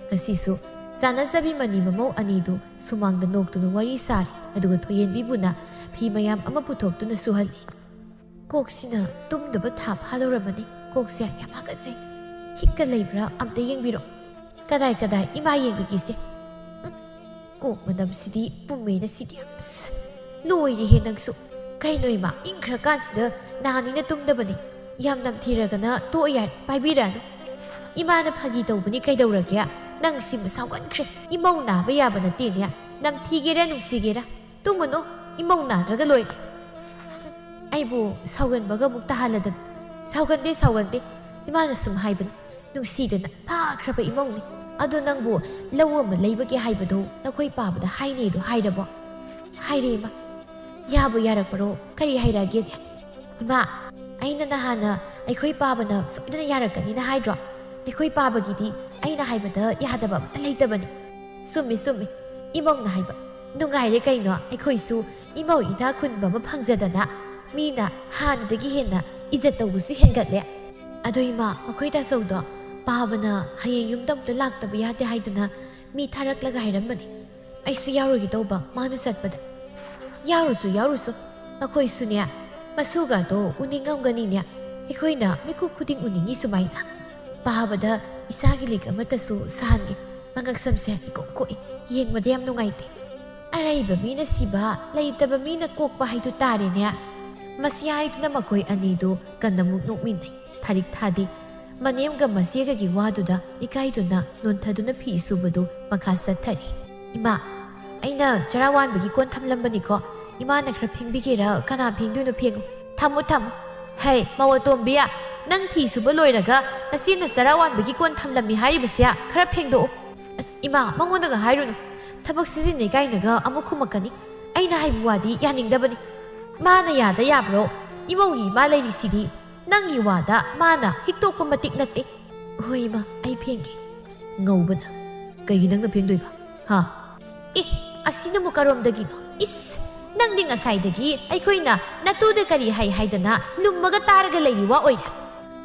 ꯉꯁꯤꯁꯨ ꯆꯥꯟꯅꯖꯕꯤ ꯃꯅꯤ ꯃꯃꯧ ꯑꯅꯤꯗꯨ ꯁꯨꯃꯥꯡꯗ ꯅꯣꯛꯇꯨꯅ ꯋꯥꯔꯤ ꯁꯥꯔꯤ. ꯑꯗꯨꯒ ꯊꯣꯏꯍꯦꯟꯕꯤꯕꯨꯅ ꯐꯤ ꯃꯌꯥꯝ ꯑꯃ ꯄꯨꯊꯣꯛꯇꯨꯅ ꯁꯨꯍꯜꯂꯤ. ꯀꯣꯛꯁꯤꯅ ꯇꯨꯝꯗꯕ ꯊꯥ ꯐꯥꯗꯧꯔꯕꯅꯤ. ꯀꯣꯛꯁꯦ ꯌꯥꯝ ꯍꯥꯀꯠꯆꯩ. ꯍꯤꯛꯀ ꯂꯩꯕ꯭ꯔꯥ ꯑꯝꯇ ꯌꯦꯡꯕꯤꯔꯣ. ꯀꯗꯥꯏ ꯏꯃꯥ ꯌꯦꯡꯕꯤꯒꯦꯁꯦ. ꯀꯣꯛ ꯃꯅꯝꯁꯤꯗꯤ ꯄꯨꯝꯃꯦꯅ ꯁꯤꯗꯤ. ꯂꯣꯏꯔꯦꯍꯦ ꯅꯪꯁꯨ. ꯀꯩꯅꯣ ꯏꯃꯥ, ꯏꯪꯈ꯭ꯔꯀꯥꯟꯁꯤꯗ ꯅꯍꯥꯟꯅꯤꯅ ꯇꯨꯝꯗꯕꯅꯤ. ꯌꯥꯝ ꯅꯝꯊꯤꯔꯒꯅ ꯇꯣꯛꯑ ꯌꯥꯔꯦ, ꯄꯥꯏꯕꯤꯔꯛꯑꯅꯨ. ꯏꯃꯥꯅ ꯐꯥꯒꯤ ꯇꯧꯕꯅꯤ ꯀꯩꯗꯧꯔꯒꯦ? ꯅꯪ ꯁꯤꯃ ꯁꯥꯎꯒꯟꯈ꯭ꯔꯦ. ꯏꯃꯧ ꯅꯥꯕ ꯌꯥꯕ ꯅꯠꯇꯦꯅꯦ. ꯅꯝꯊꯤꯒꯦꯔꯥ ꯅꯨꯡꯁꯤꯒꯦꯔꯥ ꯇꯨꯝꯃꯨꯅꯨ. ꯏꯃꯧ ꯅꯥꯗ꯭ꯔꯒ ꯂꯣꯏꯔꯦ. ꯑꯩꯕꯨ ꯁꯥꯎꯒꯟꯕꯒ ꯑꯃꯨꯛ ꯇꯥꯍꯜꯂꯗꯅ. ꯁꯥꯎꯒꯟꯗꯦ. ꯏꯃꯥꯅ ꯁꯨꯝ ꯍꯥꯏꯕꯅꯤ. ꯅꯨꯡꯁꯤꯗꯅ ꯐꯥꯈ꯭ꯔꯕ ꯏꯃꯧꯅꯤ. ꯑꯗꯣ ꯅꯪꯕꯨ ꯂꯧ ꯑꯃ ꯂꯩꯕꯒꯦ ꯍꯥꯏꯕꯗꯣ ꯅꯈꯣꯏ ꯄꯥꯕꯗ ꯍꯥꯏꯅꯩꯗꯣ ꯍꯥꯏꯔꯕꯣ? ꯍꯥꯏꯔꯦ ꯏꯃꯥ. ꯌꯥꯕꯨ ꯌꯥꯔꯛꯄꯔꯣ? ꯀꯔꯤ ꯍꯥꯏꯔꯛꯑꯒꯦꯅꯦ? ꯏꯃꯥ, ꯑꯩꯅ ꯅꯍꯥꯟꯅ ꯑꯩꯈꯣꯏ ꯄꯥꯕꯅ ꯁꯣꯏꯗꯅ ꯌꯥꯔꯛꯀꯅꯤꯅ ꯍꯥꯏꯗ꯭ꯔꯣ? ꯑꯩꯈꯣꯏ ꯄꯥꯕꯒꯤꯗꯤ ꯑꯩꯅ ꯍꯥꯏꯕꯗ ꯌꯥꯗꯕ ꯑꯃꯇ ꯂꯩꯇꯕꯅꯤ. ꯆꯨꯝꯃꯤ. ꯏꯃꯧꯅ ꯍꯥꯏꯕ ꯅꯨꯡꯉꯥꯏꯔꯦ ꯀꯩꯅꯣ. ꯑꯩꯈꯣꯏꯁꯨ ꯏꯃꯧ ꯏꯅꯥꯛ ꯈꯨꯟꯕ ꯑꯃ ꯐꯪꯖꯗꯅ ꯃꯤꯅ ꯍꯥꯟꯅꯗꯒꯤ ꯍꯦꯟꯅ ꯏꯖꯠ ꯇꯧꯕꯁꯨ ꯍꯦꯟꯒꯠꯂꯦ. ꯑꯗꯣ ꯏꯃꯥ, ꯑꯩꯈꯣꯏ ꯇꯥꯆꯧꯗꯣ ꯄꯥꯕꯅ ꯍꯌꯦꯡ ꯌꯨꯝꯗ ꯑꯝꯇ ꯂꯥꯛꯇꯕ ꯌꯥꯗꯦ ꯍꯥꯏꯗꯅ ꯃꯤ ꯊꯥꯔꯛꯂꯒ ꯍꯥꯏꯔꯝꯕꯅꯤ. ꯑꯩꯁꯨ ꯌꯥꯎꯔꯨꯒꯦ ꯇꯧꯕ ꯃꯥꯅ ꯆꯠꯄꯗ. ꯌꯥꯎꯔꯨꯁꯨ. ꯑꯩꯈꯣꯏꯁꯨꯅꯦ ꯃꯁꯨꯒꯗꯣ ꯎꯅꯤꯡꯉꯝꯒꯅꯤꯅꯦ. ꯑꯩꯈꯣꯏꯅ ꯃꯤꯀꯨꯞ ꯈꯨꯗꯤꯡ ꯎꯅꯤꯡꯉꯤ ꯁꯨꯃꯥꯏꯅ. ꯄꯥꯕꯗ ꯏꯁꯥꯒꯤ ꯂꯤꯛ ꯑꯃꯠꯇꯁꯨ ꯁꯥꯍꯟꯒꯦ. ꯃꯉꯛ ꯁꯝꯁꯦ ꯏꯀꯣꯛ ꯀꯣꯛꯏ. ꯌꯦꯡꯕꯗ ꯌꯥꯝ ꯅꯨꯡꯉꯥꯏꯇꯦ. ꯑꯔꯩꯕ ꯃꯤꯅ ꯁꯤꯕ, ꯂꯩꯇꯕ ꯃꯤꯅ ꯀꯣꯛꯄ ꯍꯥꯏꯗꯨ ꯇꯥꯔꯦꯅꯦ. Masi haiduna makoi anidu kanamuk nokminai. Tarik thadi. Manemga masiegagi waduda ikaiduna nontaduna pi subadu makasa thari. Ima, aina charawan bagi kon thamlambani ko. Ima na khra phingbigira kana phingdunu phingu. Thamu. Hey, mawatombiya. Nang pi suba loiraga nasina charawan bagi kon thamlami haribasya khra phingdo. As ima mangonaga hairunu. Thabak sizine kainaga amuk khumakani. Aina haibu wadi yaningdabani. Mana yada yabro. Imaugi ma leirisi Nangi wada mana hiktopa matik nate. Hoi ma, ay phengge. Ngawbana. Kay nang naphengdoi ba? Ha? Asina mo karomdagi no. Nang ding asaydagi ay koy na natuda kari haydana lumaga taraga layriwa oira.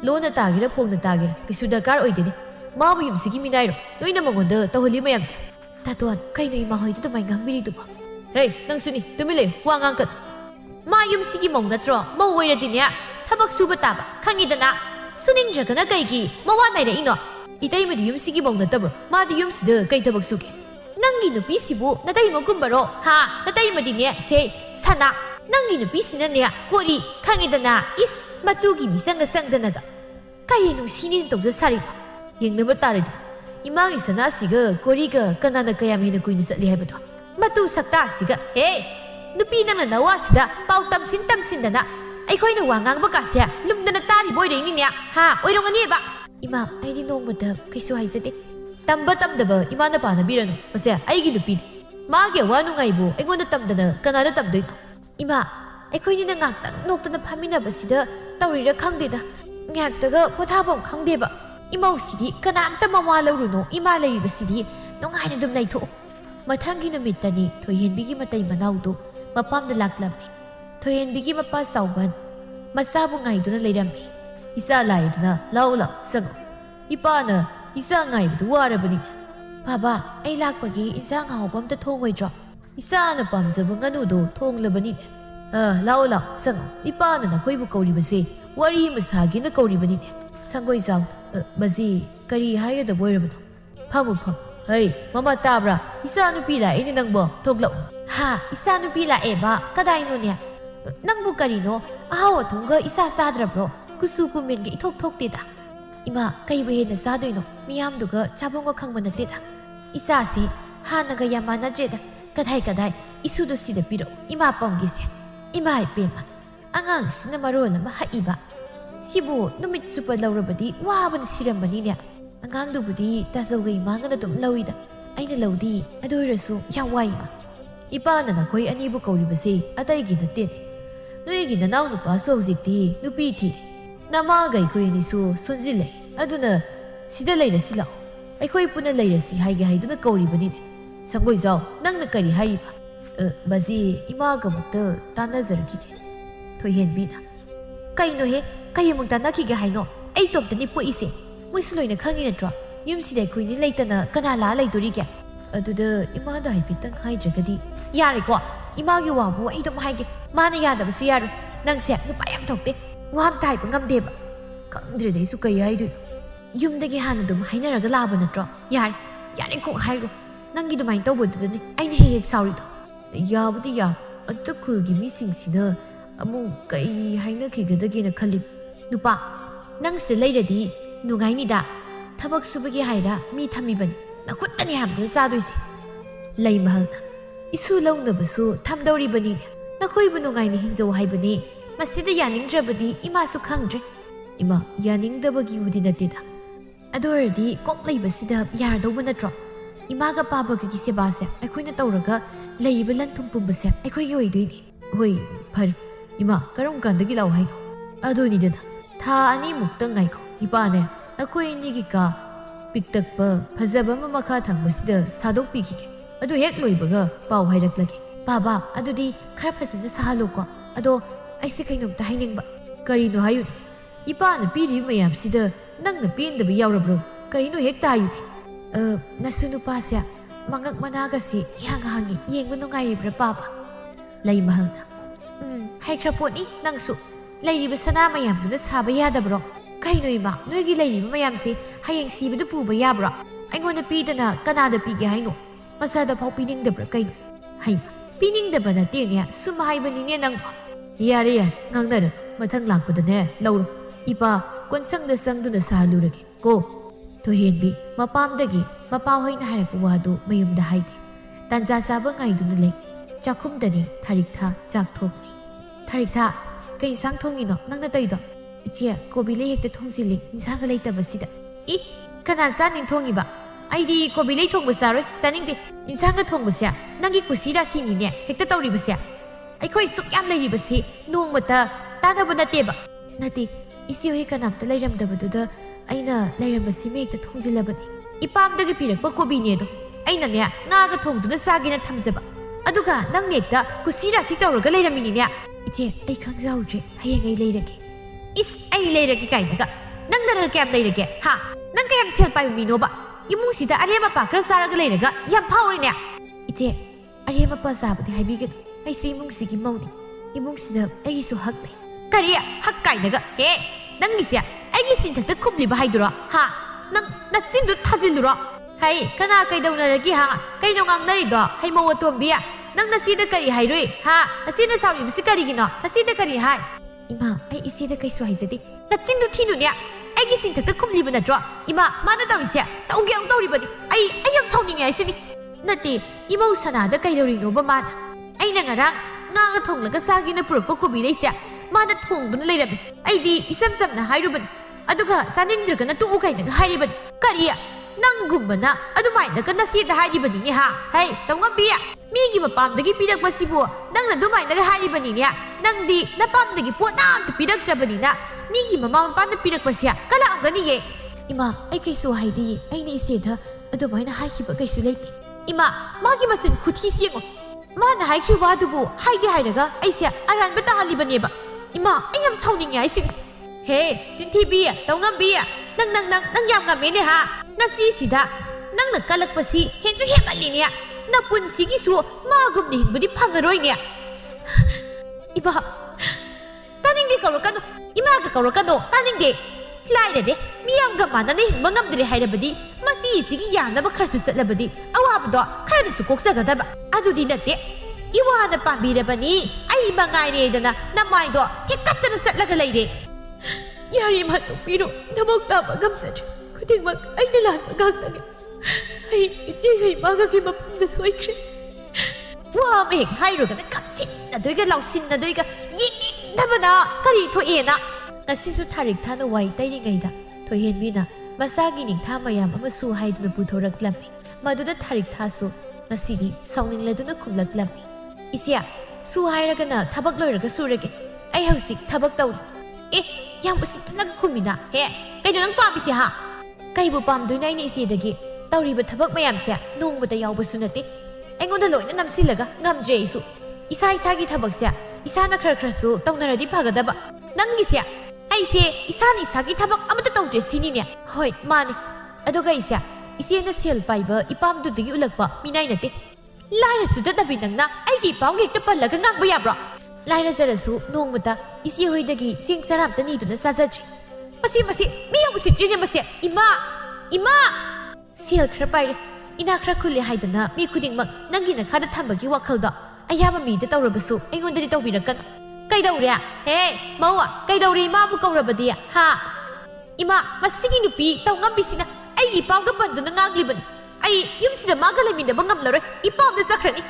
Lona tagira pong na tagira kaysu dakar oidini. Mabu yumsigi minayro. Noy na mangonda tahuli mayamsa. Tatuan, kay no imahoy ito may ngambiri ito ba? Hey, nang suni, tumili, huwag angkat. Mayum sige mong natro, mauwira din niya. Tabak suba taba, kangidana. Suninja ka na kayki, mawanay na ino. Itay mo di yung sige mong natabro, madi yung sida kay tabak suki. Nang ginupi sibu, natay mo kumbaro, ha, natay mo din niya, say, sana. Nang ginupi sina niya, kuri, kangidana, matugi misang nasang danaga. Kaya nung sinintog sa sarili. Yung namatari din. Imang isa na siga, kuri ka, kanana kaya may nakuy na sa lihay ba to. Matu sakta siga, nupi nang nanawa sida, pau tamsin dana. Ay ko'y nawangang bagasya, lumda na tari boy rin niya, ha, oy rong ani ba? Ima, ay di nung madab, kay suhay sa ti. Tamba ba, ima na pa na birano, masya, ay ginupin. Magyawa nung ay bo, ay ngon na tamda na, kanana tamdoy to. Ima, ay ko'y ninangakta, nokta na pamina ba sida, tawrira kang dida. Ngaktaga, patabong kang diba? Imaw sidi, kanamta mamalaw runo, imalay ba sidi, nung ay na dumnay to. Matang ginamita ni, toyhenbigi matay manaw to, mapam na laklami. Toyhenbigi mapa sauban, masabong ngay doon na layrami. Isa alay doon na, laulaw, sango. Ipa na, isa ngay duwara ba niya? Baba, ay lakpagi, isa nga upam ta tongway drop. Isa na pam sa mga nudo, tong labanin niya. Laulaw, sango. Ipa na nakoy bukau ribasi, wari masagi na kau ribanin niya. Sangoy sang, bazi, kari haya da boy rabano. Pamu. Hey, mama tabra, isa no pila ini nang bo, toglaw. Ha, isa no pila ba, kaday no niya. Nang bukarino, ahaw atungga isa sadra bro, kusukumin ga itok tida. Ima, kay bahin na sadoy no, miyam duga chabong ko kang manatida. Isa si, ha nagayama na jeda, kaday, isudo sida piro, ima pang gisya. Ima ay pema, angang sinamaro na mahaiba. Sibu, numit supa laurabadi, waban sirambani niya. Angang dubudi, tasaway mga na lawida, ay nalawdi, adoraso, yaway ma. Ipa na nakoy anibo kauribasi, at ay ginatin. Noy ginanaw no pa so zikti, nupiti. Namagay ko yun iso, sunzile. Aduna, sidalay na sila. Ay ko'y punalay na si hay-gahay doon na kauribanin. Sanggoy zaw, nang nakari hay pa. Bazi, imagamot tanazar kiti. Toyhen bina. Kayo no he, kayo magtanakigahay no, ay top ni po isi. May suloy na kangin na drop. Yung siday ko'y nilayta na kanalalay duri kya. Aduda, imada ay pitang hay jagadi. Yari ko, imagi wabo ay dumahagi. Mana yada ba siyaro? Nang siya, nupayam tokte. Wam tayo pang gamde ba? Kangdre na isu kaya ay doon. Yung dagi hana dumahay na ragalaba na drop. Yari ko hay ko. Nang gidumahin tawbo doon ay nahihig sorry to. Yabati yab, at kulgi missing sina. Amo kay hay na kigadagi na kalip. Nupa, nang silay radi, nungay nida. Tabag subagi hayra, mi tamiban. Nakutan ni ham doon sa doon si. Lay mahal na. Isulaw na baso, tamdaw riba niya. Nakoy bunungay ni hinzaw hay ba ni? Masida yaning drabadi, imasok hangdre. Ima, yaning dabagi udi na tida. Ador di, kong lay ba sida, yardaw mo na drop. Imaga pa ba kagisi basa, ay ko'y natawraga, lay ba lang tumpong basa, ay ko'y yoy doy ni. Hoy, par, ima, karong ganda gilaw hay ko. Ado ni dana, taani muktang ngay ko, ipa na, ako'y nigi ka, piktak pa, pazaba mamakatang basida, sadok pikike. Ado hek loy baga, pao hayrak lagi. Baba, ado di, karapasa na sa halo ko. Ado, ay si kayo nagtahining ba? Karino hayo ni. Ipa na pili mayam sida, nang napin da ba yawra bro? Karino hek tayo ni. Nasuno pa siya, mangag managa si, hangi, yeng mo nung ayibra papa. Lay mahal na. Hay krapon ni, nang su. Lay riba sana mayam doon na saba yada bro. Karino ima, noy gilay riba mayam si, hayang siba do po ba ya bro? Ay ngon na pida na, kanada pigi hay no. Masada pao pining da bro kayo. Hay ma. Pining da ba natin niya, sumahay ba niya ng ꯌꯥꯔꯦ ꯌꯥꯔꯦ ꯉꯥꯡꯅꯔ ꯃꯊꯪ ꯂꯥꯛꯄꯗꯅꯦ ꯂꯧꯔꯣ ꯏꯄꯥ ꯀꯣꯟꯁꯪꯗ ꯆꯪꯗꯨꯅ ꯁꯥꯍꯜꯂꯨꯔꯒꯦ ꯀꯣ ꯊꯣꯏꯍꯦꯟꯕꯤ ꯃꯄꯥꯝꯗꯒꯤ ꯃꯄꯥꯍꯣꯏꯅ ꯍꯥꯏꯔꯛꯄ ꯋꯥꯗꯨ ꯃꯌꯨꯝꯗ ꯍꯥꯏꯗꯦ ꯇꯥꯟꯖꯥ ꯆꯥꯕ ꯉꯥꯏꯗꯨꯅ ꯂꯩ ꯆꯥꯛꯈꯨꯝꯗꯅꯤ ꯊꯥꯔꯤꯛꯊꯥ ꯆꯥꯛ ꯊꯣꯡꯂꯤ ꯊꯥꯔꯤꯛꯊꯥ ꯀꯩ ꯏꯟꯁꯥꯡ ꯊꯣꯡꯉꯤꯅꯣ ꯅꯪꯅ ꯇꯧꯏꯗꯣ ꯏꯆꯦ ꯀꯣꯕꯤ ꯂꯩ ꯍꯦꯛꯇ ꯊꯣꯡꯖꯤꯜꯂꯤ ꯏꯟꯁꯥꯡꯒ ꯂꯩꯇꯕꯁꯤꯗ ꯏ ꯀꯅꯥ ꯆꯥꯅꯤꯡ ꯊꯣꯡꯉꯤꯕ ꯑꯩꯗꯤ ꯀꯣꯕꯤ ꯂꯩ ꯊꯣꯡꯕ ꯆꯥꯔꯣꯏ ꯆꯥꯅꯤꯡꯗꯦ ꯏꯟꯁꯥꯡꯒ ꯊꯣꯡꯕꯁꯦ ꯅꯪꯒꯤ ꯀꯨꯁꯤ ꯔꯥꯁꯤꯅꯤꯅꯦ ꯍꯦꯛꯇ ꯇꯧꯔꯤꯕꯁꯦ ꯑꯩꯈꯣꯏ ꯁꯨꯛ ꯌꯥꯝ ꯂꯩꯔꯤꯕꯁꯤ ꯅꯣꯡꯃꯇ ꯇꯥꯟꯅꯕ ꯅꯠꯇꯦꯕ ꯅꯠꯇꯦ ꯏꯆꯦ ꯍꯣꯏ ꯀꯅꯥꯝꯇ ꯂꯩꯔꯝꯗꯕꯗꯨꯗ ꯑꯩꯅ ꯂꯩꯔꯝꯕꯁꯤꯃ ꯍꯦꯛꯇ ꯊꯣꯡꯖꯤꯜꯂꯕꯅꯤ ꯏꯄꯥꯝꯗꯒꯤ ꯄꯤꯔꯛꯄ ꯀꯣꯕꯤꯅꯦꯗꯣ ꯑꯩꯅꯅꯦ ꯉꯥꯒ ꯊꯣꯡꯗꯨꯅ ꯆꯥꯒꯦꯅ ꯊꯝꯖꯕ ꯑꯗꯨꯒ ꯅꯪꯅ ꯍꯦꯛꯇ ꯀꯨꯁꯤ ꯔꯥꯁꯤ ꯇꯧꯔꯒ ꯂꯩꯔꯝꯃꯤꯅꯤꯅꯦ ꯏꯆꯦ ꯑꯩ ꯈꯪꯖꯍꯧꯗ꯭ꯔꯦ ꯍꯌꯦꯡ ꯑꯩ ꯂꯩꯔꯒꯦ ꯏꯁ ꯑꯩ ꯂꯩꯔꯒꯦ ꯀꯥꯏꯅꯒ ꯅꯪ ꯅꯔꯜ ꯀꯌꯥꯝ ꯂꯩꯔꯒꯦ ꯍꯥ ꯅꯪ ꯀꯌꯥꯝ ꯁꯦꯜ ꯄꯥꯏꯕ ꯃꯤꯅꯣꯕ ꯏꯃꯨꯡꯁꯤꯗ ꯑꯔꯦꯝ ꯑꯄꯥ ꯈꯔ ꯆꯥꯔꯒ ꯂꯩꯔꯒ ꯌꯥꯝ ꯐꯥꯎꯔꯤꯅꯦ ꯏꯆꯦ ꯑꯔꯦꯝ ꯑꯄꯥ ꯆꯥꯕꯗꯤ ꯍꯥꯏꯕꯤꯒꯅꯨ ꯑꯩꯁꯨ ꯏꯃꯨꯡꯁꯤꯒꯤ ꯃꯧꯅꯤ ꯏꯃꯨꯡꯁꯤꯗ ꯑꯩꯒꯤꯁꯨ ꯍꯛ ꯂꯩ ꯀꯔꯤ ꯍꯛ ꯀꯥꯏꯅꯒ ꯍꯦ ꯅꯪꯒꯤꯁꯦ ꯑꯩꯒꯤ ꯆꯤꯟꯊꯛꯇ ꯈꯨꯝꯂꯤꯕ ꯍꯥꯏꯗꯨꯔꯣ ꯍꯥ ꯅꯪ ꯅꯆꯤꯟꯗꯨ ꯊꯥꯖꯤꯜꯂꯨꯔꯣ ꯍꯩ ꯀꯅꯥ ꯀꯩꯗꯧꯅꯔꯒꯦ ꯍꯥ ꯀꯩꯅꯣ ꯉꯥꯡꯅꯔꯤꯗꯣ ꯍꯩꯃꯧ ꯑꯇꯣꯝꯕꯤ ꯅꯪ ꯅꯆꯦꯗ ꯀꯔꯤ ꯍꯥꯏꯔꯨꯏ ꯍꯥ ꯅꯆꯦꯅ ꯁꯥꯎꯔꯤꯕꯁꯤ ꯀꯔꯤꯒꯤꯅꯣ ꯅꯆꯦꯗ ꯀꯔꯤ ꯍꯥꯏ ꯏꯃꯥ ꯑꯩ ꯏꯆꯦꯗ ꯀꯩꯁꯨ ꯍꯥꯏꯖꯗꯦ ꯅꯆꯤꯟꯗꯨ ꯊꯤꯅꯨꯅꯦ ꯑꯩꯒꯤ ꯆꯤꯟꯊꯛꯇ ꯈꯨꯝꯂꯤꯕ ꯅꯠꯇ꯭ꯔꯣ ꯏꯃꯥ ꯃꯥꯅ ꯇꯧꯔꯤꯁꯦ ꯇꯧꯒꯦ ꯑꯃꯨꯛ ꯇꯧꯔꯤꯕꯅꯤ ꯑꯩ ꯌꯥꯝ ꯁꯥꯎꯅꯤꯡꯉꯦ ꯍꯥꯏꯁꯤꯅꯤ ꯅꯠꯇꯦ ꯏꯃꯧ ꯁꯅꯥꯗ ꯀꯩꯗꯧꯔꯤꯅꯣꯕ ꯃꯥꯅ ꯑꯩꯅ ꯉꯔꯥꯡ ꯉꯥꯒ ꯊꯣꯡꯂꯒ ꯆꯥꯒꯦꯅ ꯄꯨꯔꯛꯄ ꯀꯣꯕꯤ ꯂꯩꯁꯦ ꯃꯥꯅ ꯊꯣꯡꯗꯨꯅ ꯂꯩꯔꯝꯃꯤ ꯑꯩꯗꯤ ꯏꯆꯝ ꯆꯝꯅ ꯍꯥꯏꯔꯨꯕꯅꯤ ꯑꯗꯨꯒ ꯆꯥꯅꯤꯡꯗ꯭ꯔꯒꯅ ꯇꯣꯛꯎ ꯀꯥꯏꯅꯒ ꯍꯥꯏꯔꯤꯕꯅꯤ ꯀꯔꯤ ꯅꯪꯒꯨꯝꯕꯅ ꯑꯗꯨꯃꯥꯏꯅꯒ ꯅꯆꯦꯗ ꯍꯥꯏꯔꯤꯕꯅꯤꯅꯦ ꯍꯥ ꯍꯩ ꯇꯧꯉꯝꯕꯤ ꯃꯤꯒꯤ ꯃꯄꯥꯝꯗꯒꯤ ꯄꯤꯔꯛꯄꯁꯤꯕꯨ ꯅꯪꯅ ꯑꯗꯨꯃꯥꯏꯅꯒ ꯍꯥꯏꯔꯤꯕꯅꯤꯅꯦ ꯅꯪꯗꯤ ꯅꯄꯥꯝꯗꯒꯤ ꯄꯣꯠ ꯑꯝꯇ ꯄꯤꯔꯛꯇ꯭ꯔꯕꯅꯤꯅ ꯃꯤꯒꯤ ꯃꯃꯥ ꯃꯄꯥꯅ ꯄꯤꯔꯛꯄꯁꯦ ꯀꯂꯛꯑꯝꯒꯅꯤꯌꯦ ꯏꯃꯥ ꯑꯩ ꯀꯩꯁꯨ ꯍꯥꯏꯗꯤꯌꯦ ꯑꯩꯅ ꯏꯆꯦꯗ ꯑꯗꯨꯃꯥꯏꯅ ꯍꯥꯏꯈꯤꯕ ꯀꯩꯁꯨ ꯂꯩꯇꯦ ꯏꯃꯥ ꯃꯥꯒꯤ ꯃꯆꯤꯟ ꯈꯨꯊꯤꯁꯤ ꯌꯦꯡꯉꯣ ꯃꯥꯅ ꯍꯥꯏꯈꯤꯕ ꯋꯥꯗꯨꯕꯨ ꯍꯥꯏꯒꯦ ꯍꯥꯏꯔꯒ ꯑꯩꯁꯦ ꯑꯔꯥꯟꯕ ꯇꯥꯍꯜꯂꯤꯕꯅꯦꯕ ꯏꯃꯥ ꯑꯩ ꯌꯥꯝ ꯁꯥꯎꯅꯤꯡꯉꯦ ꯍꯥꯏꯁꯤꯅꯤ ꯍꯦ ꯆꯤꯟꯊꯤꯕꯤ ꯇꯧꯉꯝꯕꯤ ꯅꯪ ꯌꯥꯝ ꯉꯝꯃꯦꯅꯦ ꯍꯥ ꯉꯁꯤꯁꯤꯗ ꯅꯪꯅ ꯀꯜꯂꯛꯄꯁꯤ ꯍꯦꯟꯁꯨ ꯍꯦꯟꯃꯜꯂꯤꯅꯦ ꯅꯄꯨꯟꯁꯤꯒꯤꯁꯨ ꯃꯥꯒꯨꯝꯅ ꯍꯤꯡꯕꯗꯤ ꯐꯪꯉꯔꯣꯏꯅꯦ 이봐, 따닝게 그럴까노? 이마가 그럴까노? 따닝게 라이레데 미양가 만나네 힘망감들이 하이라버디 마시 이시기 야나바 카르수 셀라버디 아와부도 카르수 꼭사가다바 아두디 나때 이와나 빠미라바니 아이 망아이레다나 나마이도 히까트는 셀라가 라이레 야리마 똑비로 나먹다바 감사주 그대막 아이들 란마 강당에 아이 이제 이마가게 마품다 소이크레 와 mek 하이로가 갑진 나도이가 라우신 나도이가 이 나바나 까리 토에나 나시수 타릭 타나 와이 따이링가이다 토헨미나 마사기 닝타 마얌 아마수 하이두나 부토락람미 마두다 타릭 타수 나시기 사우닝레두나 쿰락람미 이시야 수 하이라가나 타박 로이라가 수르게 아이 하우식 타박 따우 에 양부시 나가 쿰미나 해 까이도 낭 빠비시 하 까이부 빰두나 이니 이시다기 따우리바 타박 마얌시야 농보다 야우바수 나때 ꯑꯩꯉꯣꯟꯗ ꯂꯣꯏꯅ ꯅꯝꯁꯤꯜꯂꯒ ꯉꯝꯗ꯭ꯔꯦ ꯑꯩꯁꯨ ꯏꯁꯥꯒꯤ ꯊꯕꯛꯁꯦ ꯏꯁꯥꯅ ꯈꯔꯁꯨ ꯇꯧꯅꯔꯗꯤ ꯐꯒꯗꯕ ꯅꯪꯒꯤꯁꯦ ꯑꯩꯁꯦ ꯏꯁꯥꯒꯤ ꯊꯕꯛ ꯑꯃꯠꯇ ꯇꯧꯗ꯭ꯔꯦ ꯁꯤꯅꯤꯅꯦ ꯍꯣꯏ ꯃꯥꯅꯤ ꯑꯗꯨꯒ ꯑꯩꯁꯦ ꯏꯆꯦꯅ ꯁꯦꯜ ꯄꯥꯏꯕ ꯏꯄꯥꯝꯗꯨꯗꯒꯤ ꯎꯠꯂꯛꯄ ꯃꯤꯅꯥꯏ ꯅꯠꯇꯦ ꯂꯥꯏꯔꯁꯨ ꯗꯠꯅꯕꯤ ꯅꯪꯅ ꯑꯩꯒꯤ ꯏꯄꯥꯝꯒ ꯍꯦꯛꯇ ꯄꯜꯂꯒ ꯉꯥꯡꯕ ꯌꯥꯕ꯭ꯔꯣ ꯂꯥꯏꯔꯖꯔꯁꯨ ꯅꯣꯡꯃꯇ ꯏꯆꯦ ꯍꯣꯏꯗꯒꯤ ꯆꯦꯡ ꯆꯔꯥ ꯑꯝꯇ ꯅꯤꯗꯨꯅ ꯆꯥꯖꯗ꯭ꯔꯤ ꯃꯁꯤ ꯃꯤ ꯌꯥꯝ ꯎꯁꯤꯠꯇ꯭ꯔꯤꯅꯦ ꯃꯁꯦ ꯏꯃꯥ ꯁꯦꯜ ꯈꯔ ꯄꯥꯏꯔꯦ ꯏꯅꯥ ꯈꯔ ꯈꯨꯜꯂꯦ ꯍꯥꯏꯗꯅ ꯃꯤ ꯈꯨꯗꯤꯡꯃꯛ ꯅꯪꯒꯤ ꯅꯈꯥꯗ ꯊꯝꯕꯒꯤ ꯋꯥꯈꯜꯗꯣ ꯑꯌꯥꯕ ꯃꯤꯗ ꯇꯧꯔꯕꯁꯨ ꯑꯩꯉꯣꯟꯗꯗꯤ ꯇꯧꯕꯤꯔꯛꯀꯅꯨ ꯀꯩꯗꯧꯔꯦ ꯍꯦ ꯃꯧ ꯀꯩꯗꯧꯔꯤ ꯏꯃꯥꯕꯨ ꯀꯧꯔꯕꯗꯤ ꯍꯥ ꯏꯃꯥ ꯃꯁꯤꯒꯤ ꯅꯨꯄꯤ ꯇꯧꯉꯝꯕꯤꯁꯤꯅ ꯑꯩꯒꯤ ꯏꯄꯥꯝꯒ ꯄꯟꯗꯨꯅ ꯉꯥꯡꯂꯤꯕꯅꯤ ꯑꯩ ꯌꯨꯝꯁꯤꯗ ꯃꯥꯒ ꯂꯩꯃꯤꯟꯅꯕ ꯉꯝꯂꯔꯣꯏ ꯏꯄꯥꯝꯗ ꯆꯠꯈ꯭ꯔꯅꯤ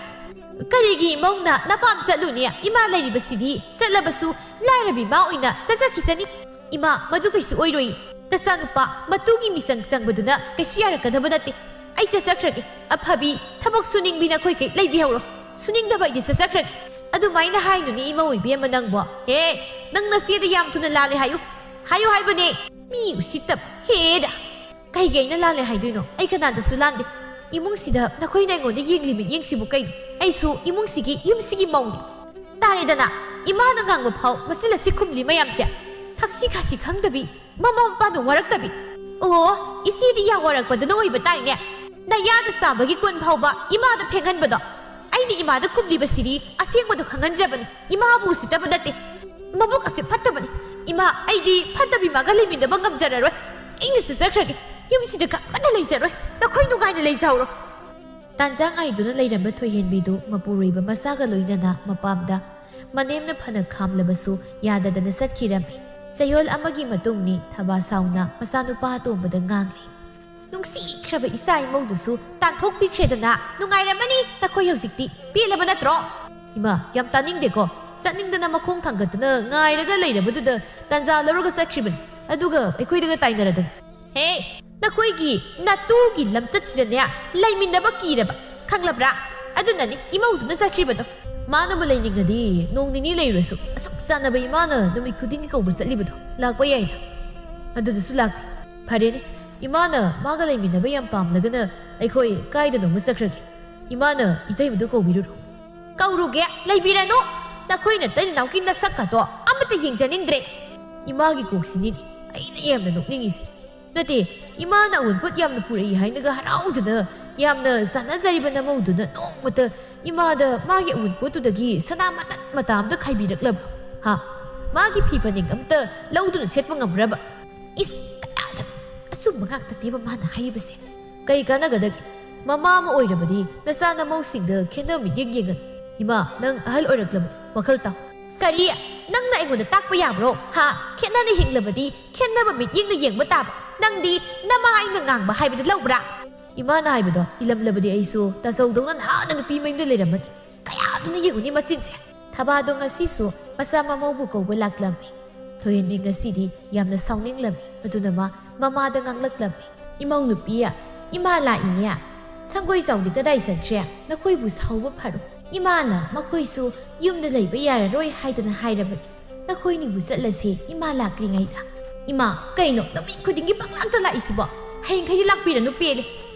ꯀꯔꯤꯒꯤ ꯃꯧꯅ ꯅꯄꯥꯝ ꯆꯠꯂꯨꯅꯤ ꯏꯃꯥ ꯂꯩꯔꯤꯕꯁꯤꯗꯤ ꯆꯠꯂꯕꯁꯨ ꯂꯥꯏꯔꯕꯤ ꯃꯥ ꯑꯣꯏꯅ ꯆꯠꯆꯈꯤꯁꯅꯤ ꯏꯃꯥ ꯃꯗꯨ ꯀꯩꯁꯨ ꯑꯣꯏꯔꯣꯏ ꯅꯆꯥꯅꯨꯄꯥ ꯃꯇꯨꯒꯤ ꯃꯤꯆꯪ ꯆꯪꯕꯗꯨꯅ ꯀꯩꯁꯨ ꯌꯥꯔꯛꯀꯗꯕ ꯅꯠꯇꯦ ꯑꯩ ꯆꯠꯆꯈ꯭ꯔꯒꯦ ꯑꯐꯕꯤ ꯊꯕꯛ ꯁꯨꯅꯤꯡꯕꯤꯅ ꯑꯩꯈꯣꯏ ꯀꯩ ꯂꯩꯕꯤꯍꯧꯔꯣ ꯁꯨꯅꯤꯡꯗꯕ ꯑꯩꯗꯤ ꯆꯠꯆꯈ꯭ꯔꯒꯦ ꯑꯗꯨꯃꯥꯏꯅ ꯍꯥꯏꯅꯨꯅꯤ ꯏꯃꯧ ꯑꯣꯏꯕꯤꯑꯃ ꯅꯪꯕꯣ ꯍꯦ ꯅꯪ ꯅꯆꯦꯗ ꯌꯥꯝ ꯊꯨꯅ ꯂꯥꯜꯂꯦ ꯍꯥꯏꯌꯨ ꯍꯥꯏꯕꯅꯦ ꯃꯤ ꯎꯁꯤꯠꯇꯕ ꯍꯦꯗ ꯀꯩꯒꯤ ꯑꯩꯅ ꯂꯥꯜꯂꯦ ꯍꯥꯏꯗꯣꯏꯅꯣ ꯑꯩ ꯀꯅꯥꯗꯁꯨ ꯂꯥꯟꯗꯦ ꯏꯃꯨꯡꯁꯤꯗ ꯅꯈꯣꯏꯅ ꯑꯩꯉꯣꯟꯗ ꯌꯦꯡꯂꯤ ꯃꯤꯠꯌꯦꯡꯁꯤꯕꯨ ꯀꯩꯅꯣ ꯑꯩꯁꯨ ꯏꯃꯨꯡꯁꯤꯒꯤ ꯌꯨꯝꯁꯤꯒꯤ ꯃꯧꯅꯤ ꯇꯥꯔꯦꯗꯅ ꯏꯃꯥꯅ ꯉꯥꯡꯕ ꯐꯥꯎ ꯃꯆꯤꯜ ꯑꯁꯤ ꯈꯨꯝꯂꯤ ꯃꯌꯥꯝꯁꯦ ꯊꯛꯁꯤ ꯈꯥꯁꯤ ꯈꯪꯗꯕꯤ ꯃꯃꯥ ꯃꯄꯥꯅ ꯋꯥꯔꯛꯇꯕꯤ ꯑꯣ ꯏꯆꯦꯗꯤ ꯌꯥ ꯋꯥꯔꯛꯄꯗꯨꯅ ꯑꯣꯏꯕ ꯇꯥꯏꯅꯦ ꯅꯌꯥꯗ ꯆꯥꯕꯒꯤ ꯀꯣꯟ ꯐꯥꯎꯕ ꯏꯃꯥꯗ ꯐꯦꯡꯍꯟꯕꯗꯣ ꯑꯩꯅ ꯏꯃꯥꯗ ꯈꯨꯝꯂꯤꯕꯁꯤꯗꯤ ꯑꯁꯦꯡꯕꯗꯣ ꯈꯪꯍꯟꯖꯕꯅꯤ ꯏꯃꯥꯕꯨ ꯎꯁꯤꯠꯇꯕ ꯅꯠꯇꯦ ꯃꯕꯨꯛ ꯑꯁꯤ ꯐꯠꯇꯕꯅꯤ ꯏꯃꯥ ꯑꯩꯗꯤ ꯐꯠꯇꯕꯤ ꯃꯥꯒ ꯂꯩꯃꯤꯟꯅꯕ ꯉꯝꯖꯔꯔꯣꯏ ꯑꯩꯅ ꯆꯠꯆꯈ꯭ꯔꯒꯦ ꯌꯨꯝꯁꯤꯗ ꯀꯟꯅ ꯂꯩꯖꯔꯣꯏ ꯅꯈꯣꯏ ꯅꯨꯡꯉꯥꯏꯅ ꯂꯩꯖꯍꯧꯔꯣ ꯇꯥꯟꯖꯥ ꯉꯥꯏꯗꯨꯅ ꯂꯩꯔꯝꯕ ꯊꯣꯏꯍꯦꯟꯕꯤꯗꯨ ꯃꯄꯨꯔꯣꯏꯕ ꯃꯆꯥꯒ ꯂꯣꯏꯅꯅ ꯃꯄꯥꯝꯗ
ꯃꯅꯦꯝꯅ ꯐꯅ ꯈꯥꯝꯂꯕꯁꯨ ꯌꯥꯗꯗꯅ ꯆꯠꯈꯤꯔꯝꯃꯤ꯫ ꯆꯌꯣꯜ ꯑꯃꯒꯤ ꯃꯇꯨꯡꯅꯤ ꯊꯕꯥ ꯁꯥꯎꯅ ꯃꯆꯥꯅꯨꯄꯥ ꯑꯇꯣꯝꯕꯗ ꯉꯥꯡꯂꯤ꯫ ꯅꯨꯡꯁꯤꯈ꯭ꯔꯕ ꯏꯆꯥ ꯏꯃꯧꯗꯨꯁꯨ ꯇꯥꯟꯊꯣꯛꯄꯤꯈ꯭ꯔꯦꯗꯅ ꯅꯨꯡꯉꯥꯏꯔꯝꯃꯅꯤ ꯅꯈꯣꯏ ꯍꯧꯖꯤꯛꯇꯤ ꯄꯦꯜꯂꯕ ꯅꯠꯇ꯭ꯔꯣ? ꯏꯃꯥ ꯌꯥꯝ ꯇꯥꯅꯤꯡꯗꯦꯀꯣ, ꯆꯠꯅꯤꯡꯗꯅ ꯃꯈꯣꯡ ꯊꯥꯡꯒꯠꯇꯅ ꯉꯥꯏꯔꯒ ꯂꯩꯔꯕꯗꯨꯗ ꯇꯟꯖꯥ ꯂꯧꯔꯒ ꯆꯠꯈ꯭ꯔꯤꯕꯅꯤ, ꯑꯗꯨꯒ ꯑꯩꯈꯣꯏꯗꯒ ꯇꯥꯏꯅꯔꯗꯅ꯫ ꯍꯦ, ꯅꯈꯣꯏꯒꯤ ꯅꯇꯨꯒꯤ ꯂꯝꯆꯠꯁꯤꯗꯅꯦ ꯂꯩꯃꯤꯟꯅꯕ ꯀꯤꯔꯕ ꯈꯪꯂꯕ꯭ꯔꯥ? ꯑꯗꯨꯅꯅꯤ ꯏꯃꯧꯗꯨꯅ ꯆꯠꯈ꯭ꯔꯤꯕꯗꯣ꯫ ꯃꯥꯅꯕꯨ ꯂꯩꯅꯤꯡꯉꯗꯤ ꯅꯣꯡ ꯅꯤꯅꯤ ꯂꯩꯔꯁꯨ ꯑꯁꯨꯛ ꯆꯥꯟꯅꯕ ꯏꯃꯥꯅ ꯅꯨꯃꯤꯠ ꯈꯨꯗꯤꯡꯒꯤ ꯀꯧꯕ ꯆꯠꯂꯤꯕꯗꯣ ꯂꯥꯛꯄ ꯌꯥꯏꯅ꯫ ꯑꯗꯨꯗꯁꯨ ꯂꯥꯛꯇꯦ꯫ ꯐꯔꯦꯅꯦ, ꯏꯃꯥꯅ ꯃꯥꯒ ꯂꯩꯃꯤꯟꯅꯕ ꯌꯥꯝ ꯄꯥꯝꯂꯒꯅ ꯑꯩꯈꯣꯏ ꯀꯥꯏꯗꯅꯣꯃ ꯆꯠꯈ꯭ꯔꯒꯦ꯫ ꯏꯃꯥꯅ ꯏꯇꯩꯃꯗꯨ ꯀꯧꯕꯤꯔꯨꯔꯣ꯫ ꯀꯧꯔꯨꯒꯦ, ꯂꯩꯕꯤꯔꯅꯨ꯫ ꯅꯈꯣꯏ ꯅꯇꯩ ꯅꯅꯥꯎꯀꯤ ꯅꯁꯛꯀꯗꯣ ꯑꯃꯠꯇ ꯌꯦꯡꯖꯅꯤꯡꯗ꯭ꯔꯦ꯫ ꯏꯃꯥꯒꯤ ꯀꯣꯛꯁꯤꯅꯤꯅꯦ ꯑꯩꯅ ꯌꯥꯝꯅ ꯅꯣꯛꯅꯤꯡꯉꯤꯁꯦ꯫ ꯅꯠꯇꯦ, ꯏꯃꯥꯅ ꯑꯎꯟꯄꯣꯠ ꯌꯥꯝꯅ ꯄꯨꯔꯛꯏ ꯍꯥꯏꯅꯒ ꯍꯔꯥꯎꯗꯅ ꯌꯥꯝꯅ ꯆꯥꯟꯅꯖꯔꯤꯕ ꯅꯃꯧꯗꯨꯅ ꯅꯣꯡꯃꯇ ꯏꯃꯥꯗ ꯃꯥꯒꯤ ꯑꯎꯟꯄꯣꯠꯇꯨꯗꯒꯤ ꯁꯅꯥ ꯃꯇꯠ ꯃꯇꯥ ꯑꯝꯇ ꯈꯥꯏꯕꯤꯔꯛꯂꯕ꯭ꯔꯣ? ꯍꯥ, ꯃꯥꯒꯤ ꯐꯤ ꯐꯅꯦꯛ ꯑꯝꯇ ꯂꯧꯗꯨꯅ ꯁꯦꯠꯄ ꯉꯝꯕ꯭ꯔꯕ? ꯏꯁ, ꯀꯌꯥꯗ ꯑꯆꯨꯝꯕ ꯉꯥꯛꯇꯅꯦꯕ ꯃꯥꯅ ꯍꯥꯏꯔꯤꯕꯁꯦ꯫ ꯀꯩ ꯀꯥꯟꯅꯒꯗꯒꯦ? ꯃꯃా ꯑꯃ ꯑꯣꯏꯔꯕꯗꯤ ꯅꯆꯥ ꯅꯃꯧꯁꯤꯡꯗ ꯈꯦꯟꯅ ꯃꯤꯠꯌꯦꯡ ꯌꯦꯡꯒꯅꯨ꯫ ꯏꯃꯥ, ꯅꯪ ꯑꯍꯜ ꯑꯣꯏꯔꯛꯂꯕꯅꯤ, ꯋꯥꯈꯜ ꯇꯥꯎ꯫ ꯀꯔꯤ? ꯅꯪꯅ ꯑꯩꯉꯣꯟꯗ ꯇꯥꯛꯄ ꯌꯥꯕ꯭ꯔꯣ? ꯍꯥ, ꯈꯦꯠꯅꯅ ꯍꯤꯡꯂꯕꯗꯤ ꯈꯦꯠꯅꯕ ꯃꯤꯠꯌꯦꯡꯅ ꯌꯦꯡꯕ ꯇꯥꯕ꯫ ꯅꯪꯗꯤ ꯅꯃꯥ ꯑꯩꯅ ꯉꯥꯡꯕ ꯍꯥꯏꯕꯗ ꯂꯧꯕ꯭ꯔꯥ? ꯏꯃꯥꯅ ꯍꯥꯏꯕꯗꯣ ꯏꯂꯝꯂꯕꯗꯤ ꯑꯩꯁꯨ ꯇꯥꯆꯧꯗꯧꯅ ꯅꯍꯥꯟꯅ ꯅꯨꯄꯤ ꯃꯌꯨꯝꯗ ꯂꯩꯔꯝꯃꯅꯤ꯫ ꯀꯌꯥꯗꯨꯅ ꯌꯦꯡꯉꯨꯅꯤ ꯃꯆꯤꯟꯁꯦ꯫ ꯊꯕꯥꯗꯣ ꯉꯁꯤꯁꯨ ꯃꯆꯥ ꯃꯃꯧꯕꯨ ꯀꯧꯕ ꯂꯥꯛꯂꯝꯃꯤ꯫ ꯊꯣꯏꯍꯟꯕꯤ ꯉꯁꯤꯗꯤ ꯌꯥꯝꯅ ꯁꯥꯎꯅꯤꯡꯂꯝꯃꯤ, ꯑꯗꯨꯅ ꯃꯃꯥꯗ ꯉꯥꯡꯂꯛꯂꯝꯃꯤ꯫ ꯏꯃꯧ ꯅꯨꯄꯤ, ꯏꯃꯥ ꯂꯥꯛꯏꯅꯦ꯫ ꯁꯪꯒꯣꯏ ꯆꯥꯎꯗꯤ ꯀꯗꯥꯏ ꯆꯠꯈ꯭ꯔꯦ? ꯅꯈꯣꯏꯕꯨ ꯁꯥꯎꯕ ꯐꯔꯣ꯫ ꯏꯃꯥꯅ ꯃꯈꯣꯏꯁꯨ ꯌꯨꯝꯗ ꯂꯩꯕ ꯌꯥꯔꯔꯣꯏ ꯍꯥꯏꯗꯅ ꯍꯥꯏꯔꯕꯅꯤ꯫ ꯅꯈꯣꯏꯅꯤꯕꯨ ꯆꯠꯂꯁꯤ ꯏꯃꯥ ꯂꯥꯛꯂꯤꯉꯩꯗ꯫ ꯏꯃꯥ, ꯀꯩꯅꯣ ꯅꯨꯃꯤꯠ ꯈꯨꯗꯤꯡꯒꯤ ꯄꯪꯂꯥꯛꯇ ꯂꯥꯛꯏꯁꯤꯕꯣ? ꯍꯌꯦꯡꯈꯩꯗꯤ ꯂꯥꯛꯄꯤꯔꯅꯨ, ꯄꯦꯜꯂꯦ꯫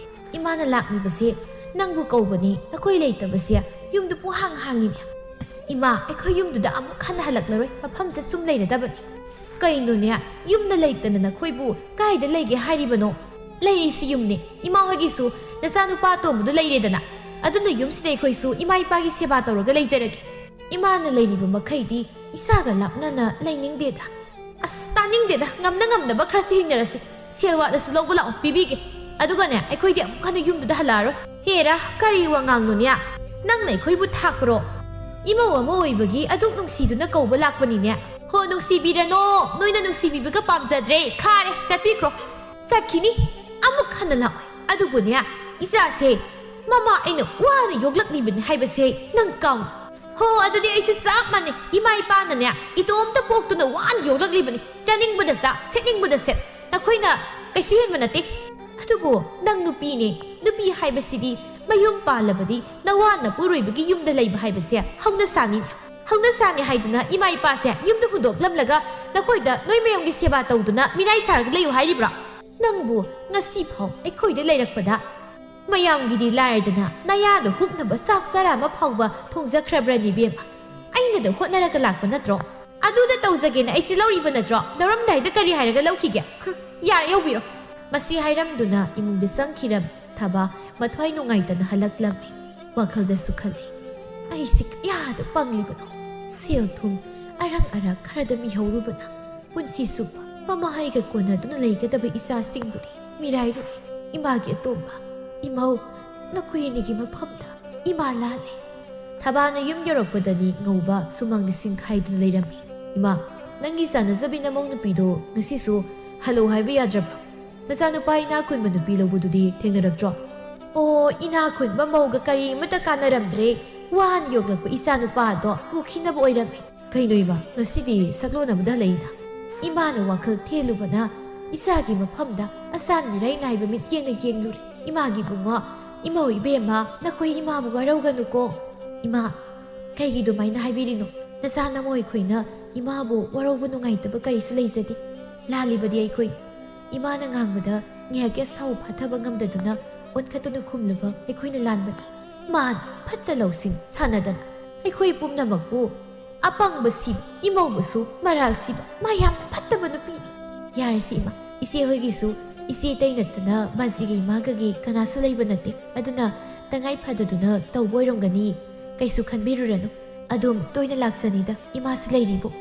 ꯏꯃꯥꯅ ꯂꯥꯛꯂꯤꯕꯁꯦ ꯅꯪꯕꯨ ꯀꯧꯕꯅꯤ, ꯅꯈꯣꯏ ꯂꯩꯇꯕꯁꯦ ꯌꯨꯝꯗ ꯄꯨꯡꯍꯥꯡ ꯍꯥꯡꯉꯤꯅꯦ꯫ ꯑꯁ ꯏꯃꯥ, ꯑꯩꯈꯣꯏ ꯌꯨꯝꯗꯨꯗ ꯑꯃꯨꯛ ꯍꯟꯅ ꯍꯜꯂꯛꯂꯔꯣꯏ, ꯃꯐꯝꯁꯦ ꯁꯨꯝ ꯂꯩꯔꯗꯕꯅꯤ꯫ ꯀꯩꯅꯣꯅꯦ, ꯌꯨꯝꯗ ꯂꯩꯇꯅ ꯅꯈꯣꯏꯕꯨ ꯀꯥꯏꯗ ꯂꯩꯒꯦ ꯍꯥꯏꯔꯤꯕꯅꯣ? ꯂꯩꯔꯤꯁꯤ ꯌꯨꯝꯅꯦ, ꯏꯃꯥ ꯍꯣꯏꯒꯤꯁꯨ ꯅꯆꯥꯅꯨꯄꯥ ꯑꯇꯣꯝꯕꯗꯨ ꯂꯩꯔꯦꯗꯅ, ꯑꯗꯨꯅ ꯌꯨꯝꯁꯤꯗ ꯑꯩꯈꯣꯏꯁꯨ ꯏꯃꯥ ꯏꯄꯥꯒꯤ ꯁꯦꯕꯥ ꯇꯧꯔꯒ ꯂꯩꯖꯔꯒꯦ꯫ ꯏꯃꯥꯅ ꯂꯩꯔꯤꯕ ꯃꯈꯩꯗꯤ ꯏꯆꯥꯒ ꯂꯥꯞꯅꯅ ꯂꯩꯅꯤꯡꯗꯦꯗ꯫ ꯑꯁ ꯇꯥꯅꯤꯡꯗꯦꯗ, ꯉꯝꯅ ꯉꯝꯅꯕ ꯈꯔꯁꯨ ꯍꯤꯡꯅꯔꯁꯤ꯫ ꯁꯦꯜ ꯋꯥꯠꯂꯁꯨ ꯂꯧꯕ ꯂꯥꯛꯑꯣ, ꯄꯤꯕꯤꯒꯦ꯫ ꯑꯗꯨꯒꯅꯦ, ꯑꯩꯈꯣꯏꯗꯤ ꯑꯃꯨꯛ ꯍꯟꯅ ꯌꯨꯝꯗꯨꯗ ꯍꯜꯂꯛꯑꯔꯣꯏ꯫ ꯍꯦꯔꯥ, ꯀꯔꯤ ꯋꯥꯉꯥꯡꯅꯣꯅꯦ? ꯅꯪꯅ ꯑꯩꯈꯣꯏꯕꯨ ꯊꯥꯛꯄ꯭ꯔꯣ? ꯏꯃꯧ ꯑꯃ ꯑꯣꯏꯕꯒꯤ ꯑꯗꯨꯛ ꯅꯨꯡꯁꯤꯗꯨꯅ ꯀꯧꯕ ꯂꯥꯛꯄꯅꯤꯅꯦ꯫ ꯍꯣ, ꯅꯨꯡꯁꯤꯕꯤꯔꯅꯣ, ꯅꯣꯏꯅ ꯅꯨꯡꯁꯤꯕꯤꯕꯒ ꯄꯥꯝꯖꯗ꯭ꯔꯦ, ꯈꯥꯔꯦ, ꯆꯠꯄꯤꯈ꯭ꯔꯣ꯫ ꯆꯠꯈꯤꯅꯤ, ꯑꯃꯨꯛ ꯍꯟꯅ ꯂꯥꯛꯑꯣꯏ꯫ ꯑꯗꯨꯕꯨꯅꯦ, ꯏꯆꯥꯁꯦ ꯃꯃꯥ ꯑꯩꯅ ꯋꯥꯅ ꯌꯣꯛꯂꯛꯂꯤꯕꯅꯤ ꯍꯥꯏꯕꯁꯦ ꯅꯪ ꯀꯥꯎꯅꯤ꯫ ꯍꯣ, ꯑꯗꯨꯗꯤ ꯑꯩꯁꯨ ꯆꯞ ꯃꯥꯟꯅꯩ꯫ ꯏꯃꯥ ꯏꯄꯥꯅꯅꯦ ꯏꯇꯣꯝꯇ ꯄꯣꯛꯇꯨꯅ ꯋꯥꯅ ꯌꯣꯛꯂꯛꯂꯤꯕꯅꯤ꯫ ꯆꯥꯅꯤꯡꯕꯗ ꯆꯥ, ꯁꯦꯠꯅꯤꯡꯕꯗ ꯁꯦꯠ, ꯅꯈꯣꯏꯅ ꯀꯩꯁꯨ ꯍꯦꯟꯕ ꯅꯠꯇꯦ꯫ ꯑꯗꯨꯕꯨ ꯅꯪ ꯅꯨꯄꯤꯅꯦ, ꯅꯨꯄꯤ ꯍꯥꯏꯕꯁꯤꯗꯤ ꯃꯌꯨꯝ ꯄꯥꯜꯂꯕꯗꯤ ꯅꯋꯥ ꯅꯄꯨꯔꯣꯏꯕꯒꯤ ꯌꯨꯝꯗ ꯂꯩꯕ ꯍꯥꯏꯕꯁꯦ ꯍꯧꯅꯁꯥꯅꯤ꯫ ꯍꯧꯅꯁꯥꯅꯤ ꯍꯥꯏꯗꯨꯅ ꯏꯃꯥ ꯏꯄꯥꯁꯦ ꯌꯨꯝꯗ ꯍꯨꯟꯗꯣꯛꯂꯝꯂꯒ ꯅꯈꯣꯏꯗ ꯅꯣꯏ ꯃꯌꯥꯝꯒꯤ ꯁꯦꯕꯥ ꯇꯧꯗꯨꯅ ꯃꯤꯅꯥꯏ ꯁꯥꯔꯒ ꯂꯩꯌꯨ ꯍꯥꯏꯔꯤꯕ꯭ꯔꯣ? ꯅꯪꯕꯨ ꯉꯁꯤꯐꯥꯎ ꯑꯩꯈꯣꯏꯗ ꯂꯩꯔꯛꯄꯗ ꯃꯌꯥꯝꯒꯤꯗꯤ ꯂꯥꯏꯔꯗꯅ ꯅꯌꯥꯗ ꯍꯨꯞꯅꯕ ꯆꯥꯛ ꯆꯔꯥ ꯑꯃ ꯐꯥꯎꯕ ꯊꯣꯡꯖꯈ꯭ꯔꯕ꯭ꯔꯅꯤ ꯏꯕꯦꯝꯃ? ꯑꯩꯅꯗ ꯍꯣꯠꯅꯔꯒ ꯂꯥꯛꯄ ꯅꯠꯇ꯭ꯔꯣ? ꯑꯗꯨꯗ ꯇꯧꯖꯒꯦꯅ ꯑꯩꯁꯦ ꯂꯧꯔꯤꯕ ꯅꯠꯇ꯭ꯔꯣ? ꯂꯧꯔꯝꯗꯥꯏꯗ ꯀꯔꯤ ꯍꯥꯏꯔꯒ ꯂꯧꯈꯤꯒꯦ? ꯌꯥꯔꯦ, ꯌꯧꯕꯤꯔꯣ꯫ ꯃꯁꯤ ꯍꯥꯏꯔꯝꯗꯨꯅ ꯏꯃꯨꯡꯗ ꯆꯪꯈꯤꯔꯝꯃꯤ꯫ ꯊꯕꯥ ꯃꯊ꯭ꯋꯥꯏ ꯅꯨꯡꯉꯥꯏꯇꯅ ꯍꯜꯂꯛꯂꯝꯃꯤ꯫ ꯋꯥꯈꯜꯗꯁꯨ ꯈꯜꯂꯤ, ꯑꯩꯁꯤ ꯀꯌꯥꯗ ꯄꯪꯂꯤꯕꯅꯣ? ꯁꯦꯜ ꯊꯨꯝ ꯑꯔꯪ ꯑꯔꯥꯛ ꯈꯔꯗ ꯃꯤꯍꯧꯔꯨꯕꯅ ꯄꯨꯟꯁꯤ ꯆꯨꯞꯄ ꯃꯃꯥꯏꯒ ꯀꯣꯟꯅꯗꯨꯅ ꯂꯩꯒꯗꯕ ꯏꯆꯥꯁꯤꯡꯕꯨꯗꯤ ꯃꯤꯔꯥꯏꯔꯨꯔꯦ꯫ ꯏꯃꯥꯒꯤ ꯑꯇꯣꯝꯕ, ꯏꯃꯧ, ꯅꯈꯣꯏ ꯑꯅꯤꯒꯤ ꯃꯐꯝꯗ ꯏꯃꯥ ꯂꯥꯜꯂꯦ꯫ ꯊꯕꯥꯅ ꯌꯨꯝ ꯌꯧꯔꯛꯄꯗꯅꯤ ꯉꯧꯕ ꯁꯨꯃꯥꯡꯗ ꯆꯤꯡꯈꯥꯏꯗꯨꯅ ꯂꯩꯔꯝꯃꯤ꯫ ꯏꯃꯥ, ꯅꯪꯒꯤ ꯆꯥꯟꯅꯖꯕꯤ ꯅꯃꯧ ꯅꯨꯄꯤꯗꯣ ꯉꯁꯤꯁꯨ ꯍꯜꯂꯣ ꯍꯥꯏꯕ ꯌꯥꯗ꯭ꯔꯕ꯭ꯔꯣ? ꯅꯆꯥꯅꯨꯄꯥ ꯏꯅꯥ ꯈꯨꯟꯕ ꯅꯨꯄꯤ ꯂꯧꯕꯗꯨꯗꯤ ꯊꯦꯡꯅꯔꯛꯇ꯭ꯔꯣ? ꯑꯣ, ꯏꯅꯥ ꯈꯨꯟꯕ ꯃꯧꯒ ꯀꯔꯤꯃꯠꯇ ꯀꯥꯟꯅꯔꯝꯗ꯭ꯔꯦ꯫ ꯋꯥꯅ ꯌꯣꯛꯂꯛꯄ ꯏꯆꯥ ꯅꯨꯄꯥꯗꯣ ꯎꯈꯤꯅꯕ ꯑꯣꯏꯔꯝꯃꯤ꯫ ꯀꯩꯅꯣ ꯏꯃꯥ, ꯉꯁꯤꯗꯤ ꯁꯛꯂꯣꯟ ꯑꯃꯗ ꯍꯜꯂꯛꯏꯅ? ꯏꯃꯥꯅ ꯋꯥꯈꯜ ꯊꯦꯜꯂꯨꯕꯅ ꯏꯆꯥꯒꯤ ꯃꯐꯝꯗ ꯑꯆꯥꯟ ꯃꯤꯔꯩ ꯅꯥꯏꯕ ꯃꯤꯠꯌꯦꯡꯅ ꯌꯦꯡꯂꯨꯔꯦ꯫ ꯏꯃꯥꯒꯤ ꯕꯨꯡꯉꯣ, ꯏꯃꯧ ꯏꯕꯦꯝꯃ, ꯅꯈꯣꯏ ꯏꯃꯥꯕꯨ ꯋꯥꯔꯧꯒꯅꯨꯀꯣ꯫ ꯏꯃꯥ, ꯀꯩꯒꯤ ꯑꯗꯨꯃꯥꯏꯅ ꯍꯥꯏꯕꯤꯔꯤꯅꯣ? ꯅꯆꯥ ꯅꯃꯧ ꯑꯩꯈꯣꯏꯅ ꯏꯃꯥꯕꯨ ꯋꯥꯔꯧꯕ ꯅꯨꯡꯉꯥꯏꯇꯕ ꯀꯔꯤꯁꯨ ꯂꯩꯖꯗꯦ꯫ ꯂꯥꯜꯂꯤꯕꯗꯤ ꯑꯩꯈꯣꯏ꯫ ꯏꯃꯥꯅ ꯉꯥꯡꯕꯗ ꯉꯥꯏꯍꯥꯛꯀꯤ ꯑꯁꯥꯎꯕ ꯐꯥꯊꯕ ꯉꯝꯗꯗꯨꯅ ꯑꯣꯟꯈꯠꯇꯨꯅ ꯈꯨꯝꯂꯨꯕ ꯑꯩꯈꯣꯏꯅ ꯂꯥꯟꯕꯅꯤ꯫ ꯃꯥꯅ ꯐꯠꯇ ꯂꯧꯁꯤꯡ ꯁꯥꯟꯅꯗꯅ ꯑꯩꯈꯣই ꯄꯨꯝꯅꯃꯛꯄꯨ ꯑꯄꯪꯕ ꯁꯤꯕ, ꯏꯃꯧꯕꯁꯨ ꯃꯔꯥꯜ ꯁꯤꯕ, ꯃꯥ ꯌꯥꯝ ꯐꯠꯇꯕ ꯅꯨꯄꯤꯅꯤ꯫ ꯌꯥꯔꯁꯤ ꯏꯃꯥ, ꯏꯆꯦ ꯍꯣꯏꯒꯤꯁꯨ ꯏꯆꯦ ꯑꯇꯩ ꯅꯠꯇꯅ ꯃꯥꯁꯤꯒꯤ ꯏꯃꯥꯒꯒꯤ ꯀꯅꯥꯁꯨ ꯂꯩꯕ ꯅꯠꯇꯦ꯫ ꯑꯗꯨꯅ ꯇꯉꯥꯏ ꯐꯗꯗꯨꯅ ꯇꯧꯕ ꯑꯣꯏꯔꯝꯒꯅꯤ, ꯀꯩꯁꯨ ꯈꯟꯕꯤꯔꯨꯔꯅꯨ꯫ ꯑꯗꯨꯝ ꯇꯣꯏꯅ ꯂꯥꯛꯆꯅꯤꯗ, ꯏꯃꯥꯁꯨ ꯂꯩꯔꯤꯕꯨ꯫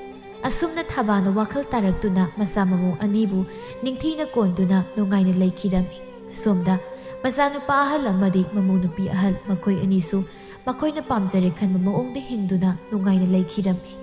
ꯑꯁꯨꯝꯅ ꯊꯕꯥꯅ ꯋꯥꯈꯜ ꯇꯥꯔꯛꯇꯨꯅ ꯃꯆꯥ ꯃꯃꯧ ꯑꯅꯤꯕꯨ ꯅꯤꯡꯊꯤꯅ ꯀꯣꯟꯗꯨꯅ ꯅꯨꯡꯉꯥꯏꯅ ꯂꯩꯈꯤꯔꯝꯃꯤ꯫ ꯑꯁꯣꯝꯗ ꯃꯆꯥꯅꯨꯄꯥ ꯑꯍꯜ ꯑꯃꯗꯤ ꯃꯃꯧ ꯅꯨꯄꯤ ꯑꯍꯜ, ꯃꯈꯣꯏ ꯑꯅꯤꯁꯨ ꯃꯈꯣꯏꯅ ꯄꯥꯝꯖꯔꯦ ꯈꯟꯕ ꯃꯑꯣꯡꯗ ꯍꯤꯡꯗꯨꯅ ꯅꯨꯡꯉꯥꯏꯅ ꯂꯩꯈꯤꯔꯝꯃꯤ꯫